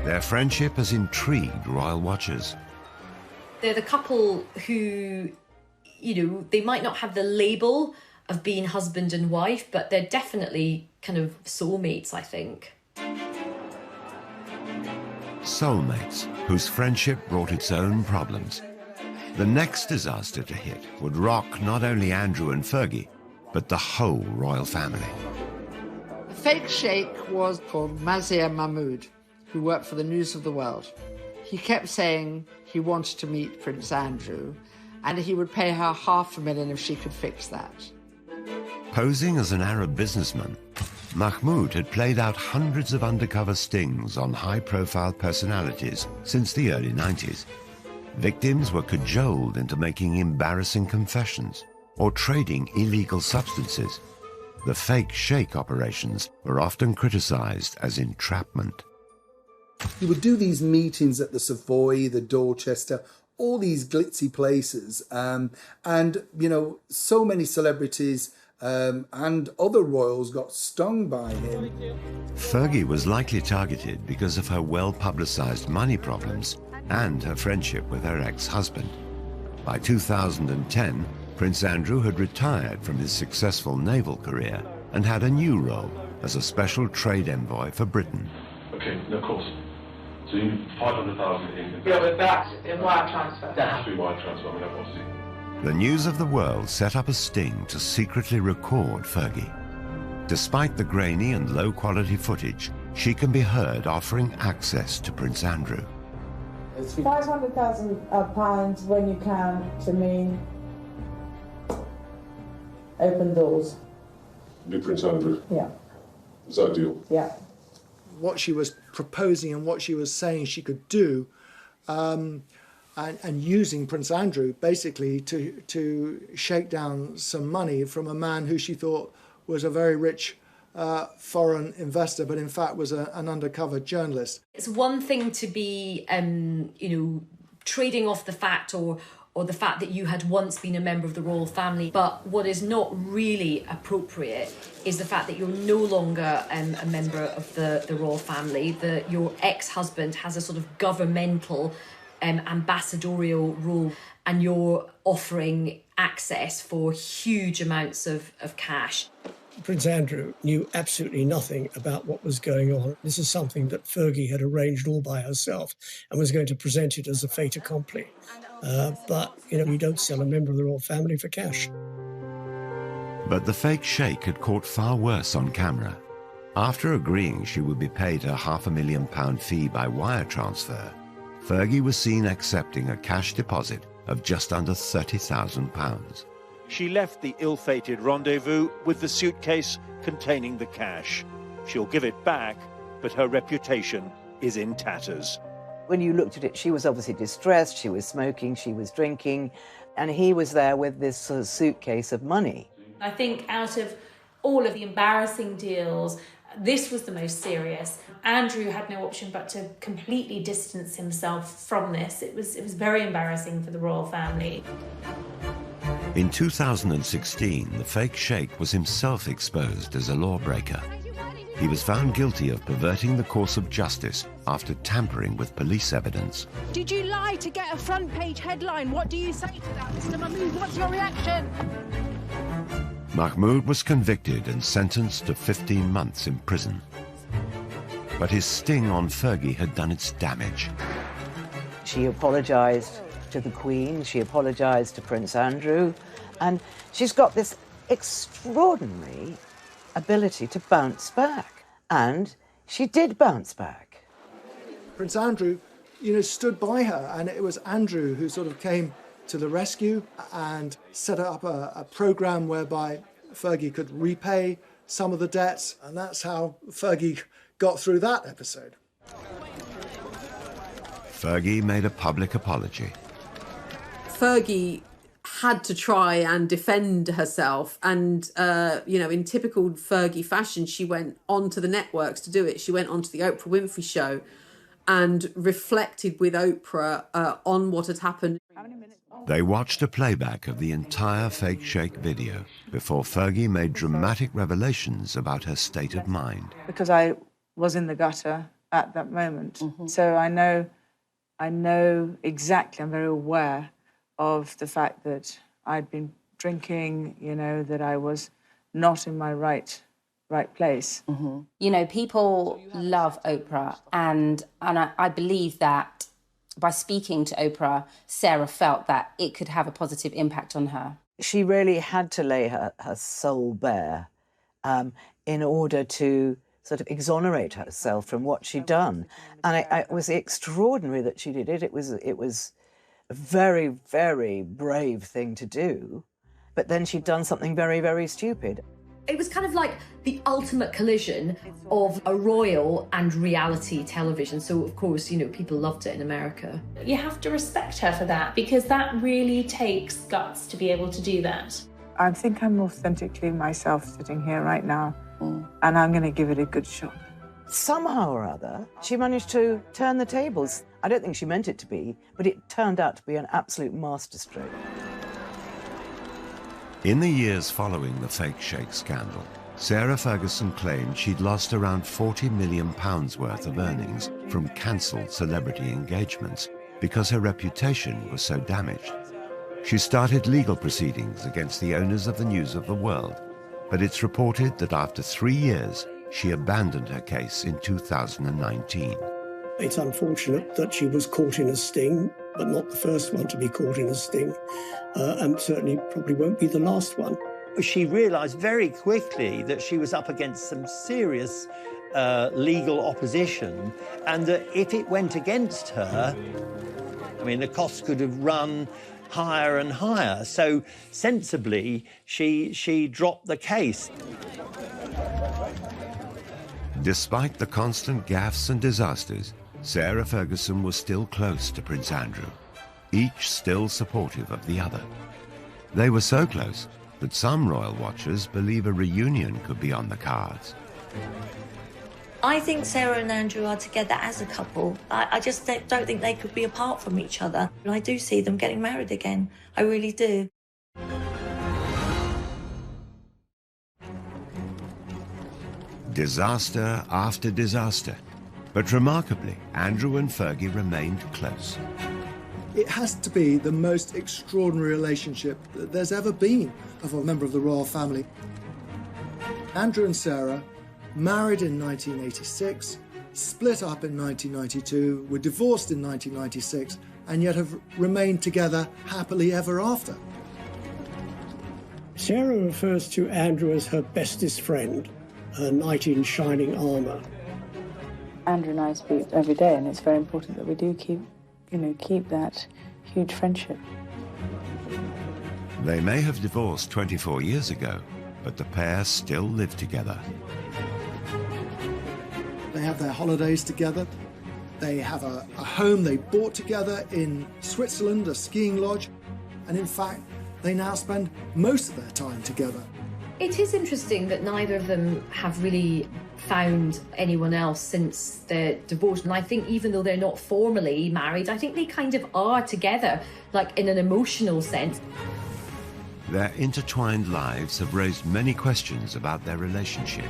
Their friendship has intrigued royal watchers. They're the couple who, you know, they might not have the label of being husband and wife, but they're definitely kind of soulmates, I think. Soulmates, whose friendship brought its own problems. The next disaster to hit would rock not only Andrew and Fergie, but the whole royal family. The fake sheikh was called Mazir Mahmoud, who worked for the News of the World. He kept saying he wanted to meet Prince Andrew, and he would pay her $500,000 if she could fix that. Posing as an Arab businessman, Mahmoud had played out hundreds of undercover stings on high-profile personalities since the early 90s. Victims were cajoled into making embarrassing confessions or trading illegal substances. The fake sheikh operations were often criticized as entrapment. You would do these meetings at the Savoy, the Dorchester, all these glitzy places, and, you know, so many celebrities and other royals got stung by him. Fergie was likely targeted because of her well-publicized money problems and her friendship with her ex-husband. By 2010, Prince Andrew had retired from his successful naval career and had a new role as a special trade envoy for Britain. Okay, of course. So you need 500,000 in... Yeah, but that's in wire transfer. That has to be wire transfer, I mean, obviously. The News of the World set up a sting to secretly record Fergie. Despite the grainy and low-quality footage, she can be heard offering access to Prince Andrew. It's £500,000 when you can, to me, open doors. Big Prince Andrew? Yeah. Is that a deal? Yeah. What she was proposing and what she was saying she could do, and using Prince Andrew basically to shake down some money from a man who she thought was a very rich foreign investor, but in fact was an undercover journalist. It's one thing to be, you know, trading off the fact or the fact that you had once been a member of the royal family. But what is not really appropriate is the fact that you're no longer a member of the royal family, that your ex-husband has a sort of governmental ambassadorial role, and you're offering access for huge amounts of cash. Prince Andrew knew absolutely nothing about what was going on. This is something that Fergie had arranged all by herself and was going to present it as a fait accompli. But, you know, you don't sell a member of the royal family for cash. But the fake sheikh had caught far worse on camera. After agreeing she would be paid her £500,000 fee by wire transfer, Fergie was seen accepting a cash deposit of just under £30,000. She left the ill-fated rendezvous with the suitcase containing the cash. She'll give it back, but her reputation is in tatters. When you looked at it, she was obviously distressed, she was smoking, she was drinking, and he was there with this sort of suitcase of money. I think out of all of the embarrassing deals, this was the most serious. Andrew had no option but to completely distance himself from this. It was very embarrassing for the royal family. In 2016, the fake sheikh was himself exposed as a lawbreaker. He was found guilty of perverting the course of justice after tampering with police evidence. Did you lie to get a front-page headline? What do you say to that, Mr. Mahmood? What's your reaction? Mahmoud was convicted and sentenced to 15 months in prison. But his sting on Fergie had done its damage. She apologised to the Queen, she apologised to Prince Andrew, and she's got this extraordinary ability to bounce back. And she did bounce back. Prince Andrew, stood by her, and it was Andrew who sort of came to the rescue and set up a programme whereby Fergie could repay some of the debts, and that's how Fergie got through that episode. Fergie made a public apology. Fergie had to try and defend herself, and in typical Fergie fashion, she went onto the networks to do it. She went onto the Oprah Winfrey Show and reflected with Oprah on what had happened. They watched a playback of the entire fake sheikh video before Fergie made dramatic revelations about her state of mind. Because I was in the gutter at that moment. So I know exactly, I'm very aware of the fact that I'd been drinking, that I was not in my right place. People love Oprah, and I believe that by speaking to Oprah, Sarah felt that it could have a positive impact on her. She really had to lay her soul bare in order to sort of exonerate herself from what she'd done. And it was extraordinary that she did it. It was a very, very brave thing to do. But then she'd done something very, very stupid. It was kind of like the ultimate collision of a royal and reality television. So, of course, people loved it in America. You have to respect her for that, because that really takes guts to be able to do that. I think I'm authentically myself sitting here right now, and I'm going to give it a good shot. Somehow or other, she managed to turn the tables. I don't think she meant it to be, but it turned out to be an absolute masterstroke. In the years following the fake sheikh scandal, Sarah Ferguson claimed she'd lost around £40 million worth of earnings from cancelled celebrity engagements because her reputation was so damaged. She started legal proceedings against the owners of the News of the World, but it's reported that after 3 years, she abandoned her case in 2019. It's unfortunate that she was caught in a sting, but not the first one to be caught in a sting, and certainly probably won't be the last one. She realised very quickly that she was up against some serious legal opposition, and that if it went against her, the costs could have run higher and higher. So sensibly, she dropped the case. Despite the constant gaffes and disasters, Sarah Ferguson was still close to Prince Andrew, each still supportive of the other. They were so close that some royal watchers believe a reunion could be on the cards. I think Sarah and Andrew are together as a couple. I just don't think they could be apart from each other. And I do see them getting married again. I really do. Disaster after disaster. But remarkably, Andrew and Fergie remained close. It has to be the most extraordinary relationship that there's ever been of a member of the royal family. Andrew and Sarah married in 1986, split up in 1992, were divorced in 1996, and yet have remained together happily ever after. Sarah refers to Andrew as her bestest friend, a knight in shining armour. Andrew and I speak every day, and it's very important that we do keep that huge friendship. They may have divorced 24 years ago, but the pair still live together. They have their holidays together. They have a home they bought together in Switzerland, a skiing lodge. And in fact, they now spend most of their time together. It is interesting that neither of them have really found anyone else since their divorce. And I think even though they're not formally married, I think they kind of are together, like in an emotional sense. Their intertwined lives have raised many questions about their relationship.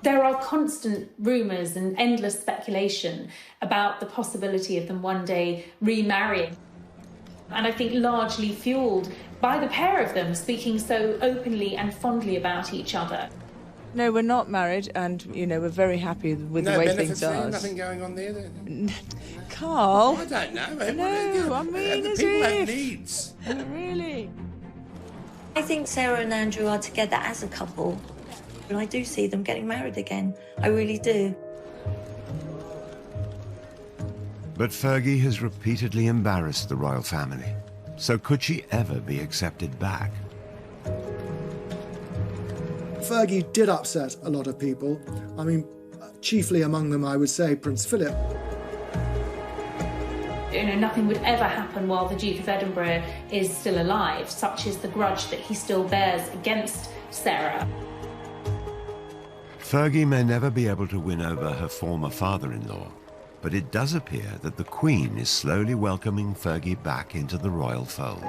There are constant rumours and endless speculation about the possibility of them one day remarrying. And I think largely fuelled by the pair of them speaking so openly and fondly about each other. No, we're not married, and, we're very happy with the way things are. Nothing going on there then? Carl? I don't know. No, I mean, as people have if. needs. Really? I think Sarah and Andrew are together as a couple. And I do see them getting married again. I really do. But Fergie has repeatedly embarrassed the royal family. So could she ever be accepted back? Fergie did upset a lot of people. I mean, chiefly among them, I would say, Prince Philip. Nothing would ever happen while the Duke of Edinburgh is still alive. Such is the grudge that he still bears against Sarah. Fergie may never be able to win over her former father-in-law, but it does appear that the Queen is slowly welcoming Fergie back into the royal fold.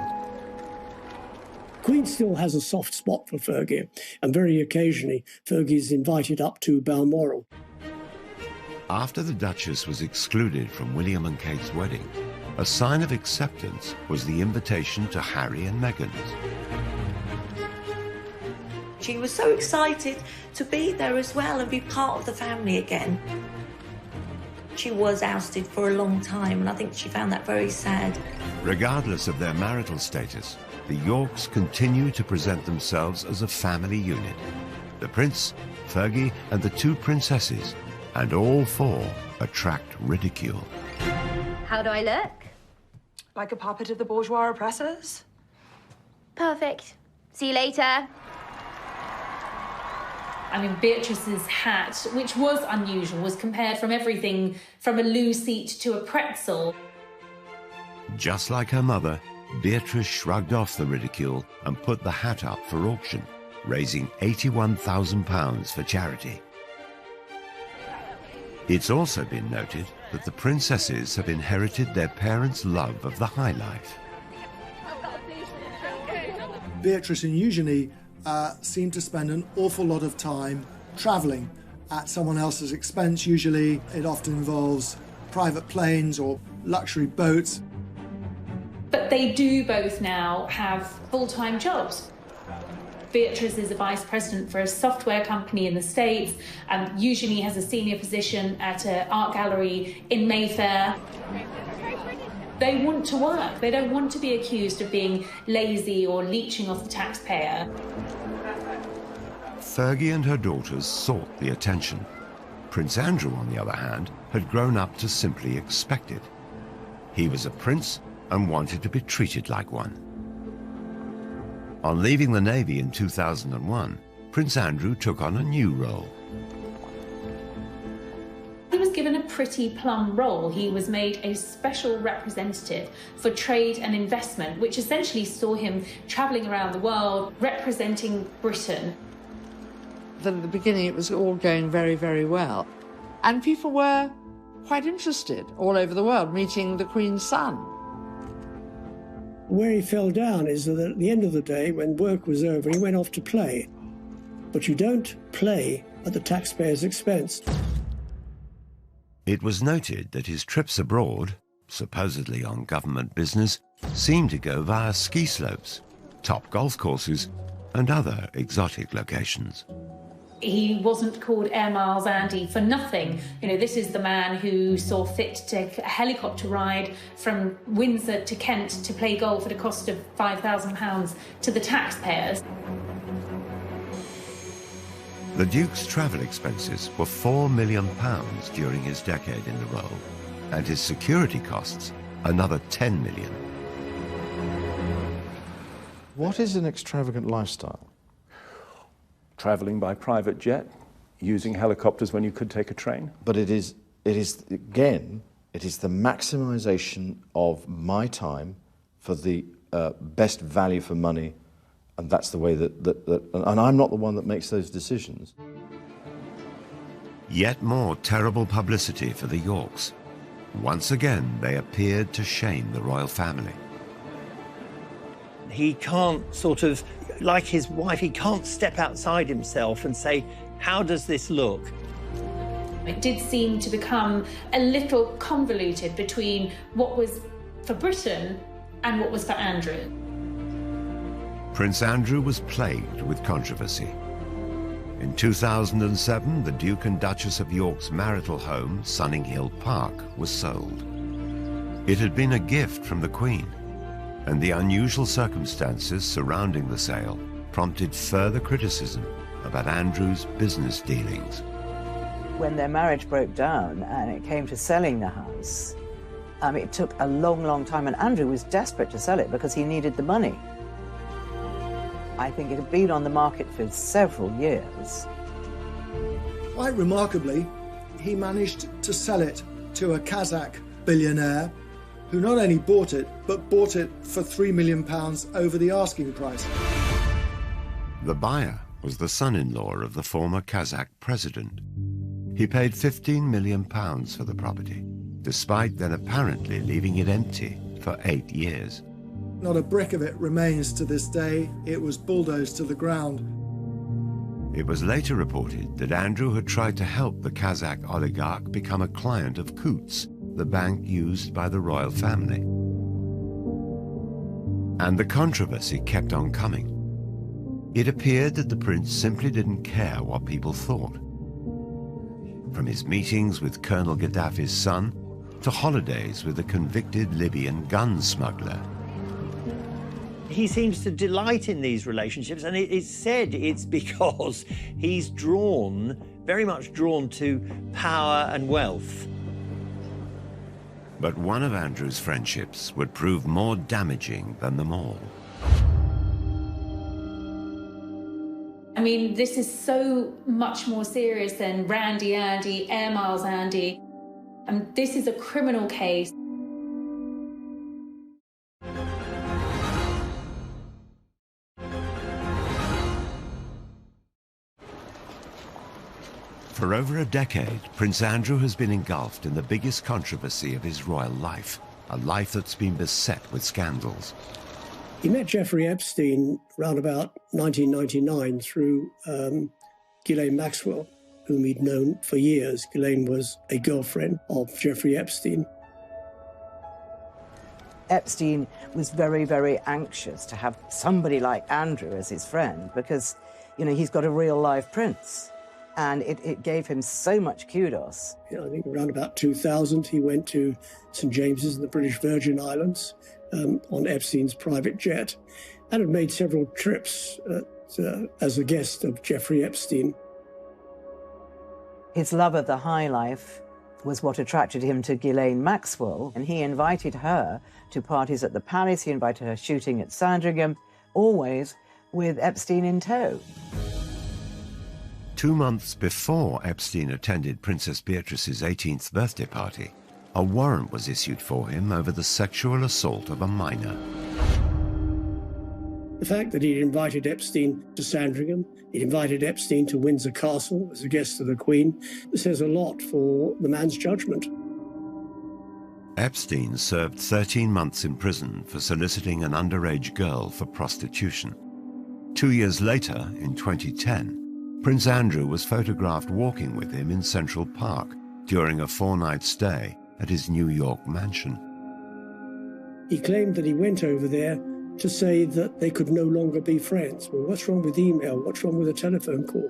Queen still has a soft spot for Fergie, and very occasionally Fergie is invited up to Balmoral. After the Duchess was excluded from William and Kate's wedding, a sign of acceptance was the invitation to Harry and Meghan's. She was so excited to be there as well and be part of the family again. She was ousted for a long time, and I think she found that very sad. Regardless of their marital status, the Yorks continue to present themselves as a family unit. The Prince, Fergie, and the two princesses, and all four attract ridicule. How do I look? Like a puppet of the bourgeois oppressors? Perfect. See you later. I mean, Beatrice's hat, which was unusual, was compared from everything from a loo seat to a pretzel. Just like her mother, Beatrice shrugged off the ridicule and put the hat up for auction, raising £81,000 for charity. It's also been noted that the princesses have inherited their parents' love of the high life. Beatrice and Eugenie seem to spend an awful lot of time travelling at someone else's expense. Usually it often involves private planes or luxury boats. But they do both now have full-time jobs. Beatrice is a vice president for a software company in the States, and Eugenie has a senior position at an art gallery in Mayfair. They want to work. They don't want to be accused of being lazy or leeching off the taxpayer. Fergie and her daughters sought the attention. Prince Andrew, on the other hand, had grown up to simply expect it. He was a prince and wanted to be treated like one. On leaving the Navy in 2001, Prince Andrew took on a new role. He was given a pretty plum role. He was made a special representative for trade and investment, which essentially saw him travelling around the world representing Britain. At the beginning, it was all going very, very well. And people were quite interested all over the world, meeting the Queen's son. Where he fell down is that at the end of the day, when work was over, he went off to play. But you don't play at the taxpayer's expense. It was noted that his trips abroad, supposedly on government business, seemed to go via ski slopes, top golf courses, and other exotic locations. He wasn't called Air Miles Andy for nothing. This is the man who saw fit to take a helicopter ride from Windsor to Kent to play golf at a cost of £5,000 to the taxpayers. The Duke's travel expenses were £4 million during his decade in the role, and his security costs another £10 million. What is an extravagant lifestyle? Travelling by private jet, using helicopters when you could take a train. But it is again, it is the maximisation of my time for the best value for money, and that's the way and I'm not the one that makes those decisions. Yet more terrible publicity for the Yorks. Once again, they appeared to shame the royal family. He can't sort of, like his wife, he can't step outside himself and say, how does this look? It did seem to become a little convoluted between what was for Britain and what was for Andrew. Prince Andrew was plagued with controversy. In 2007, the Duke and Duchess of York's marital home, Sunninghill Park, was sold. It had been a gift from the Queen, and the unusual circumstances surrounding the sale prompted further criticism about Andrew's business dealings. When their marriage broke down and it came to selling the house, it took a long, long time, and Andrew was desperate to sell it because he needed the money. I think it had been on the market for several years. Quite remarkably, he managed to sell it to a Kazakh billionaire who not only bought it, but bought it for £3 million over the asking price. The buyer was the son-in-law of the former Kazakh president. He paid £15 million for the property, despite then apparently leaving it empty for 8 years. Not a brick of it remains to this day. It was bulldozed to the ground. It was later reported that Andrew had tried to help the Kazakh oligarch become a client of Coutts, the bank used by the royal family. And the controversy kept on coming. It appeared that the prince simply didn't care what people thought. From his meetings with Colonel Gaddafi's son to holidays with a convicted Libyan gun smuggler. He seems to delight in these relationships, and it is said it's because he's very much drawn to power and wealth. But one of Andrew's friendships would prove more damaging than them all. I mean, this is so much more serious than Randy Andy, Air Miles Andy. This is a criminal case. For over a decade, Prince Andrew has been engulfed in the biggest controversy of his royal life, a life that's been beset with scandals. He met Jeffrey Epstein around about 1999 through Ghislaine Maxwell, whom he'd known for years. Ghislaine was a girlfriend of Jeffrey Epstein. Epstein was very, very anxious to have somebody like Andrew as his friend because, you know, he's got a real live prince. And it gave him so much kudos. I think around about 2000, he went to St. James's in the British Virgin Islands on Epstein's private jet and had made several trips as a guest of Jeffrey Epstein. His love of the high life was what attracted him to Ghislaine Maxwell, and he invited her to parties at the palace. He invited her shooting at Sandringham, always with Epstein in tow. 2 months before Epstein attended Princess Beatrice's 18th birthday party, a warrant was issued for him over the sexual assault of a minor. The fact that he'd invited Epstein to Sandringham, he'd invited Epstein to Windsor Castle as a guest of the Queen, says a lot for the man's judgment. Epstein served 13 months in prison for soliciting an underage girl for prostitution. 2 years later, in 2010, Prince Andrew was photographed walking with him in Central Park during a 4-night stay at his New York mansion. He claimed that he went over there to say that they could no longer be friends. Well, what's wrong with email? What's wrong with a telephone call?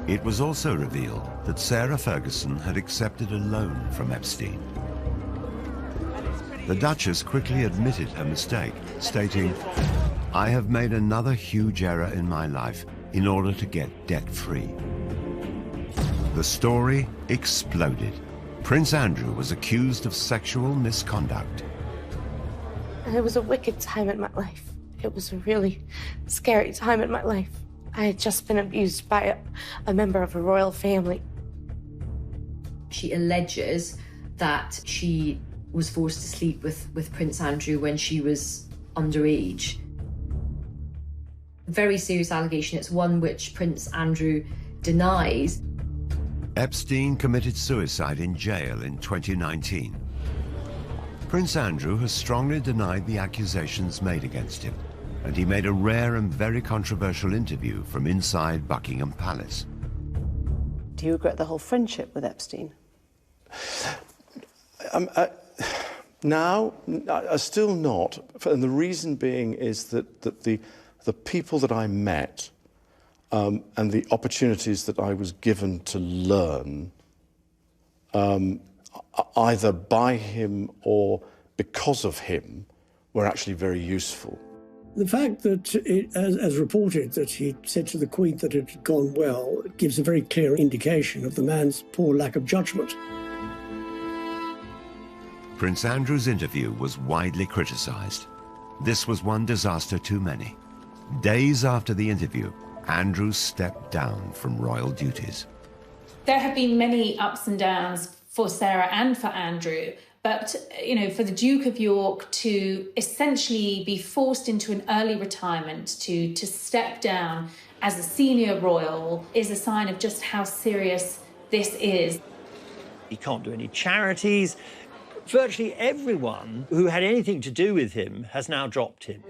It was also revealed that Sarah Ferguson had accepted a loan from Epstein. The Duchess quickly admitted her mistake, stating, "I have made another huge error in my life in order to get debt-free." The story exploded. Prince Andrew was accused of sexual misconduct. And it was a wicked time in my life. It was a really scary time in my life. I had just been abused by a member of a royal family. She alleges that she was forced to sleep with Prince Andrew when she was underage. Very serious allegation. It's one which Prince Andrew denies. Epstein committed suicide in jail in 2019. Prince Andrew has strongly denied the accusations made against him, and he made a rare and very controversial interview from inside Buckingham Palace. Do you regret the whole friendship with Epstein? Now, still not. And the reason being is that the people that I met and the opportunities that I was given to learn, either by him or because of him, were actually very useful. The fact that, as reported, that he said to the Queen that it had gone well gives a very clear indication of the man's poor lack of judgment. Prince Andrew's interview was widely criticised. This was one disaster too many. Days after the interview, Andrew stepped down from royal duties. There have been many ups and downs for Sarah and for Andrew, but, you know, for the Duke of York to essentially be forced into an early retirement, to step down as a senior royal, is a sign of just how serious this is. He can't do any charities. Virtually everyone who had anything to do with him has now dropped him.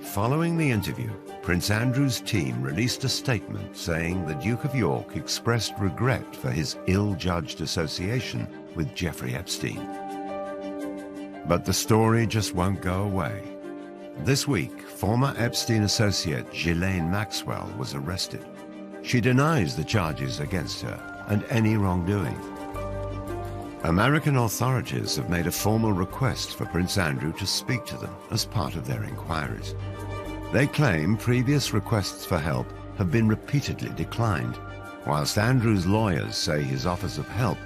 Following the interview, Prince Andrew's team released a statement saying the Duke of York expressed regret for his ill-judged association with Jeffrey Epstein. But the story just won't go away. This week, former Epstein associate Ghislaine Maxwell was arrested. She denies the charges against her and any wrongdoing. American authorities have made a formal request for Prince Andrew to speak to them as part of their inquiries. They claim previous requests for help have been repeatedly declined, whilst Andrew's lawyers say his offers of help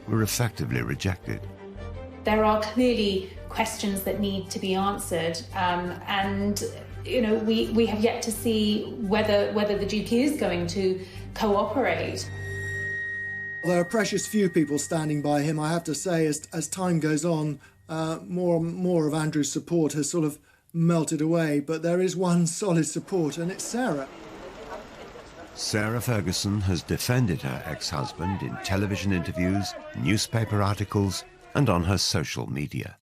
were effectively rejected. There are clearly questions that need to be answered, and you know, we have yet to see whether the Duke is going to cooperate. There are precious few people standing by him, I have to say. As time goes on, more and more of Andrew's support has sort of melted away, but there is one solid support, and it's Sarah. Sarah Ferguson has defended her ex-husband in television interviews, newspaper articles, and on her social media.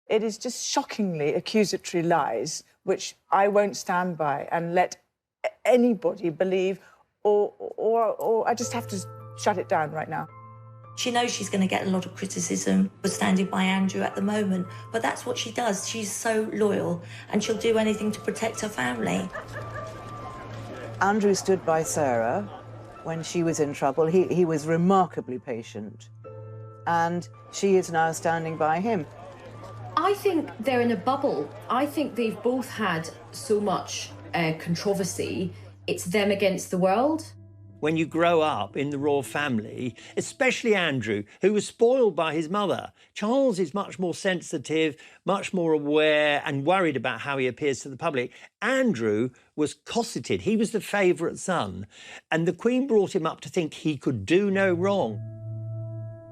It is just shockingly accusatory lies, which I won't stand by and let anybody believe, or I just have to shut it down right now. She knows she's going to get a lot of criticism for standing by Andrew at the moment, but that's what she does. She's so loyal, and she'll do anything to protect her family. Andrew stood by Sarah when she was in trouble. He was remarkably patient, and she is now standing by him. I think they're in a bubble. I think they've both had so much controversy. It's them against the world. When you grow up in the royal family, especially Andrew, who was spoiled by his mother, Charles is much more sensitive, much more aware and worried about how he appears to the public. Andrew was cosseted. He was the favourite son, and the Queen brought him up to think he could do no wrong.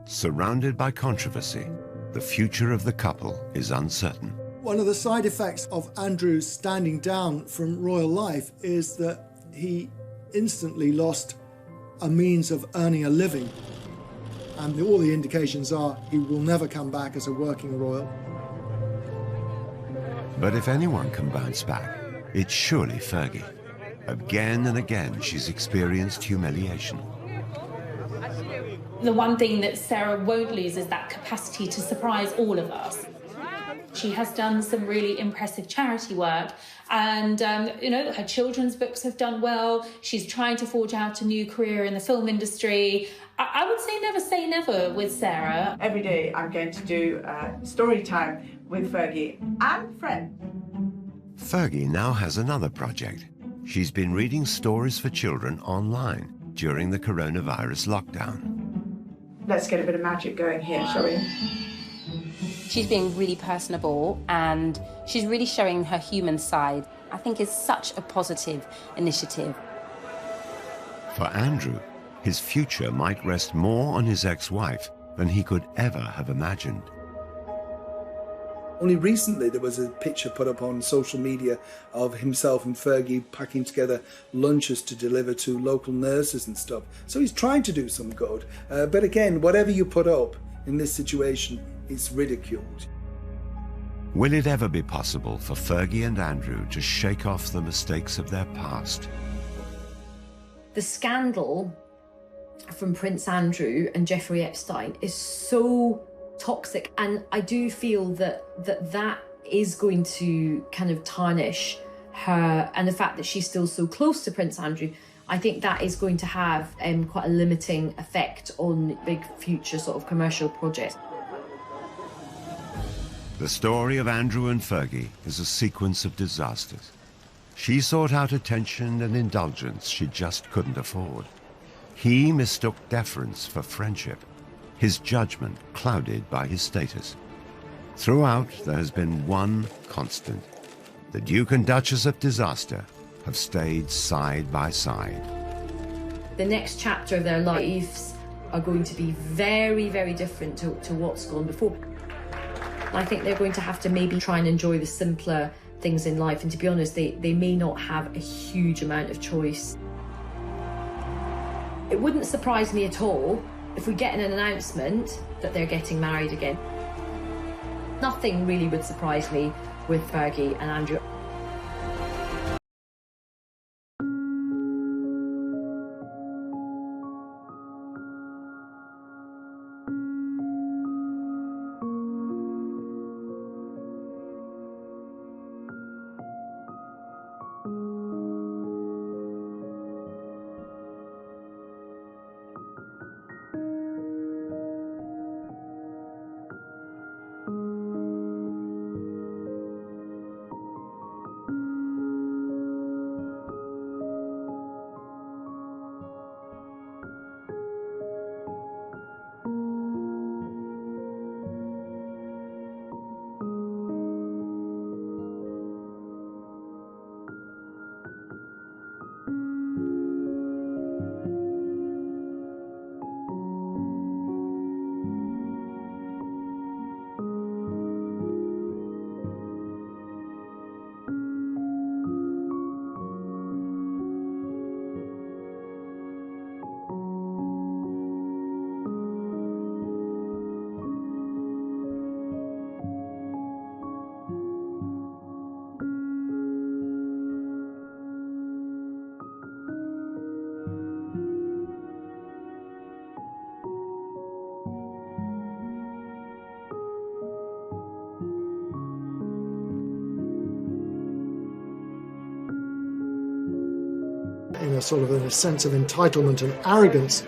Surrounded by controversy, the future of the couple is uncertain. One of the side effects of Andrew standing down from royal life is that he instantly lost a means of earning a living. And all the indications are he will never come back as a working royal. But if anyone can bounce back, it's surely Fergie. Again and again, she's experienced humiliation. The one thing that Sarah won't lose is that capacity to surprise all of us. She has done some really impressive charity work, and you know, her children's books have done well. She's trying to forge out a new career in the film industry, I would say never with Sarah. Every day I'm going to do story time with Fergie and friends. Fergie now has another project. She's been reading stories for children online during the coronavirus lockdown. Let's get a bit of magic going here, shall we? She's being really personable and she's really showing her human side. I think it's such a positive initiative. For Andrew, his future might rest more on his ex-wife than he could ever have imagined. Only recently there was a picture put up on social media of himself and Fergie packing together lunches to deliver to local nurses and stuff. So he's trying to do some good. But again, whatever you put up in this situation, it's ridiculed. Will it ever be possible for Fergie and Andrew to shake off the mistakes of their past? The scandal from Prince Andrew and Jeffrey Epstein is so toxic, and I do feel that is going to kind of tarnish her, and the fact that she's still so close to Prince Andrew, I think that is going to have quite a limiting effect on big future sort of commercial projects. The story of Andrew and Fergie is a sequence of disasters. She sought out attention and indulgence she just couldn't afford. He mistook deference for friendship, his judgment clouded by his status. Throughout, there has been one constant. The Duke and Duchess of disaster have stayed side by side. The next chapter of their lives are going to be very, very different to what's gone before. I think they're going to have to maybe try and enjoy the simpler things in life, and to be honest, they may not have a huge amount of choice. It wouldn't surprise me at all if we get an announcement that they're getting married again. Nothing really would surprise me with Fergie and Andrew. In a sort of a sense of entitlement and arrogance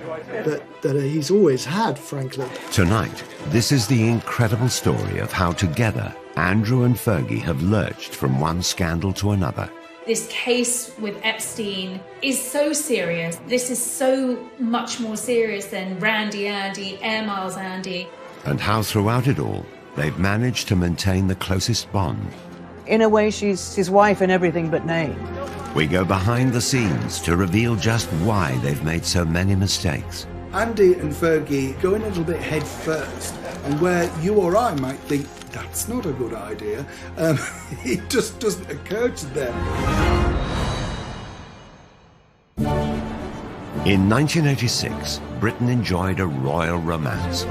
that he's always had, frankly. Tonight, this is the incredible story of how together Andrew and Fergie have lurched from one scandal to another. This case with Epstein is so serious. This is so much more serious than Randy Andy, Air Miles Andy. And how throughout it all, they've managed to maintain the closest bond. In a way, she's his wife in everything but name. We go behind the scenes to reveal just why they've made so many mistakes. Andy and Fergie go in a little bit head first, and where you or I might think that's not a good idea, it just doesn't occur to them. In 1986, Britain enjoyed a royal romance.